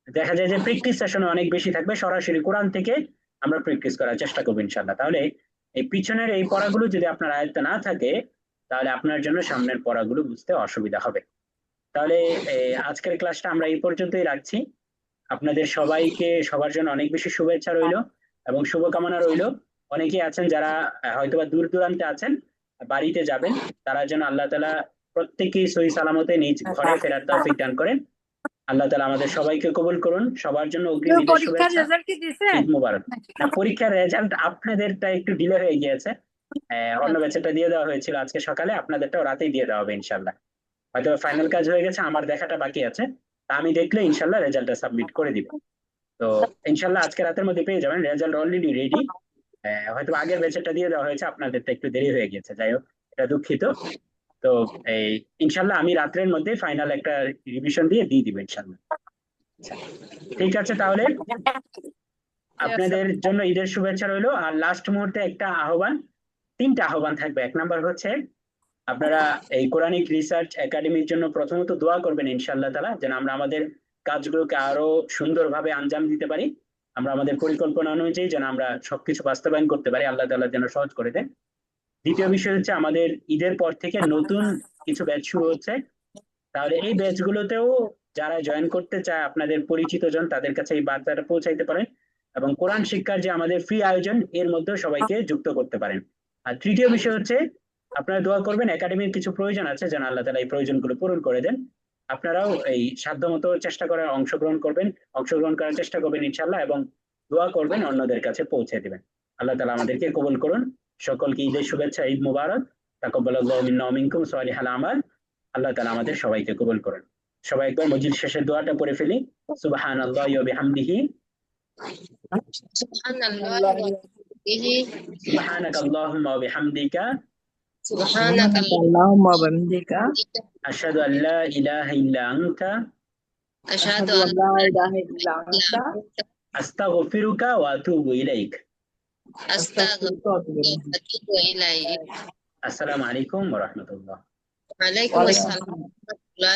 দেখা যায় যে প্র্যাকটিস সেশনে অনেক বেশি থাকবে, সরাসরি কোরআন থেকে আমরা প্র্যাকটিস করার চেষ্টা করবো ইনশাল্লাহ। তাহলে এই পিছনের এই পড়াগুলো যদি আপনার আয়ত্তে না থাকে, তাহলে আপনার জন্য সামনের পড়াগুলো বুঝতে অসুবিধা হবে। তাহলে আজকের ক্লাসটা আমরা এই পর্যন্তই রাখছি। আপনাদের সবাইকে সবার জন্য অনেক বেশি শুভেচ্ছা রইলো এবং শুভকামনা রইলো। অনেকেই আছেন যারা হয়তোবা দূর দূরান্তে আছেন, বাড়িতে যাবেন, তারা যেন আল্লাহ তাআলা প্রত্যেকেই সহি সালামতে নিজ ঘরে ফেরার তৌফিক দান করেন। আল্লাহ তাআলা আমাদের সবাইকে কবুল করুন। সবার জন্য অগ্রিম ঈদের পরীক্ষার শুভেচ্ছা, রেজাল্ট কি দিছে ঈদ মোবারক। পরীক্ষার রেজাল্ট আপনাদেরটা একটু ডিলে হয়ে গিয়েছে, অন্য ব্যাচেরটা দিয়ে দেওয়া হয়েছিল আজকে সকালে, আপনাদেরটাও রাতেই দিয়ে দেওয়া হবে ইনশাল্লাহ। হয়তো ফাইনাল কাজ হয়ে গেছে, আমার দেখাটা বাকি আছে, তা আমি দেখলে ইনশাল্লাহ রেজাল্টটা সাবমিট করে দিব। তো ইনশাল্লাহ আজকে রাতের মধ্যে পেয়ে যাবেন, রেজাল্ট অলরেডি রেডি। হয়তো আগের ব্যাচেরটা দিয়ে দেওয়া হয়েছে, আপনাদেরটা একটু দেরি হয়ে গেছে, যাই হোক এটা দুঃখিত। তো এই ইনশাল্লাহ আমি রাত্রের মধ্যে ফাইনাল একটা রিভিশন দিয়ে দিব ইনশাল্লাহ। ঠিক আছে, তাহলে আপনাদের জন্য ঈদের শুভেচ্ছা রইলো। আর লাস্ট মুহূর্তে একটা আহ্বান, 3টা আহ্বান থাকবে। 1 নাম্বার হচ্ছে আপনারা এই কোরআনিক রিসার্চ একাডেমির জন্য প্রথমত দোয়া করবেন ইনশাআল্লাহ তাআলা, যেন আমরা আমাদের কাজগুলোকে আরো সুন্দরভাবে আঞ্জাম দিতে পারি, আমরা আমাদের পরিকল্পনা অনুযায়ী যেন আমরা সবকিছু বাস্তবায়ন করতে পারি, আল্লাহ তাআলা যেন সহজ করে দেন। দ্বিতীয় বিষয় হচ্ছে আমাদের ঈদের পর থেকে নতুন কিছু ব্যাচ শুরু হচ্ছে, তাহলে এই ব্যাচগুলোতেও যারা জয়েন করতে চায় আপনাদের পরিচিত জন, তাদের কাছে এই বার্তাটা পৌঁছাইতে পারেন এবং কোরআন শিক্ষার যে আমাদের ফ্রি আয়োজন এর মধ্যে সবাইকে যুক্ত করতে পারেন। আর তৃতীয় বিষয় হচ্ছে আপনারা দোয়া করবেন, একাডেমির কিছু প্রয়োজন আছে যেন আল্লাহ তাআলা এই প্রয়োজনগুলো পূরণ করে দেন। আপনারাও এই সাধ্যমতো চেষ্টা করার অংশগ্রহণ করার চেষ্টা করবেন ইনশাআল্লাহ, এবং দোয়া করবেন, অন্যদের কাছে পৌঁছে দিবেন। আল্লাহ তাআলা আমাদেরকে কবুল করুন। সকলকে ঈদের শুভেচ্ছা, ঈদ মুবারক। তাকাব্বালাল্লাহু মিন্না ওয়া মিনকুম সালিহাল আমাল। আল্লাহ তাআলা আমাদের সবাইকে কবুল করুন। সবাই একবার মজলিস শেষের দোয়াটা পড়ে ফেলি। সুবহানাল্লাহি ওয়া বিহামদিহি, সুবহানাল্লাহি ওয়া বিহামদিহি, সুবহানাকাল্লাহুম্মা ওয়া বিহামদিকা, সুবহানাকা আল্লাহুম্মা ওয়া বিহামদিকা আশহাদু আল্লা ইলাহা ইল্লা আনতা, আশহাদু আশহাদু আল্লা ইলাহা ইল্লা আনতা আস্তাগফিরুকা ওয়া আতুবু ইলাইক। আস্তাগফিরুকা আস্তাগফিরুকা ওয়া আতুবু ইলাইক। ওয়া আতুবু ইলাইক। আসসালামু আলাইকুম ওয়া রাহমাতুল্লাহ। ওয়া আলাইকুম ওয়া আলাইকুম আসসালাম। আসসালাম।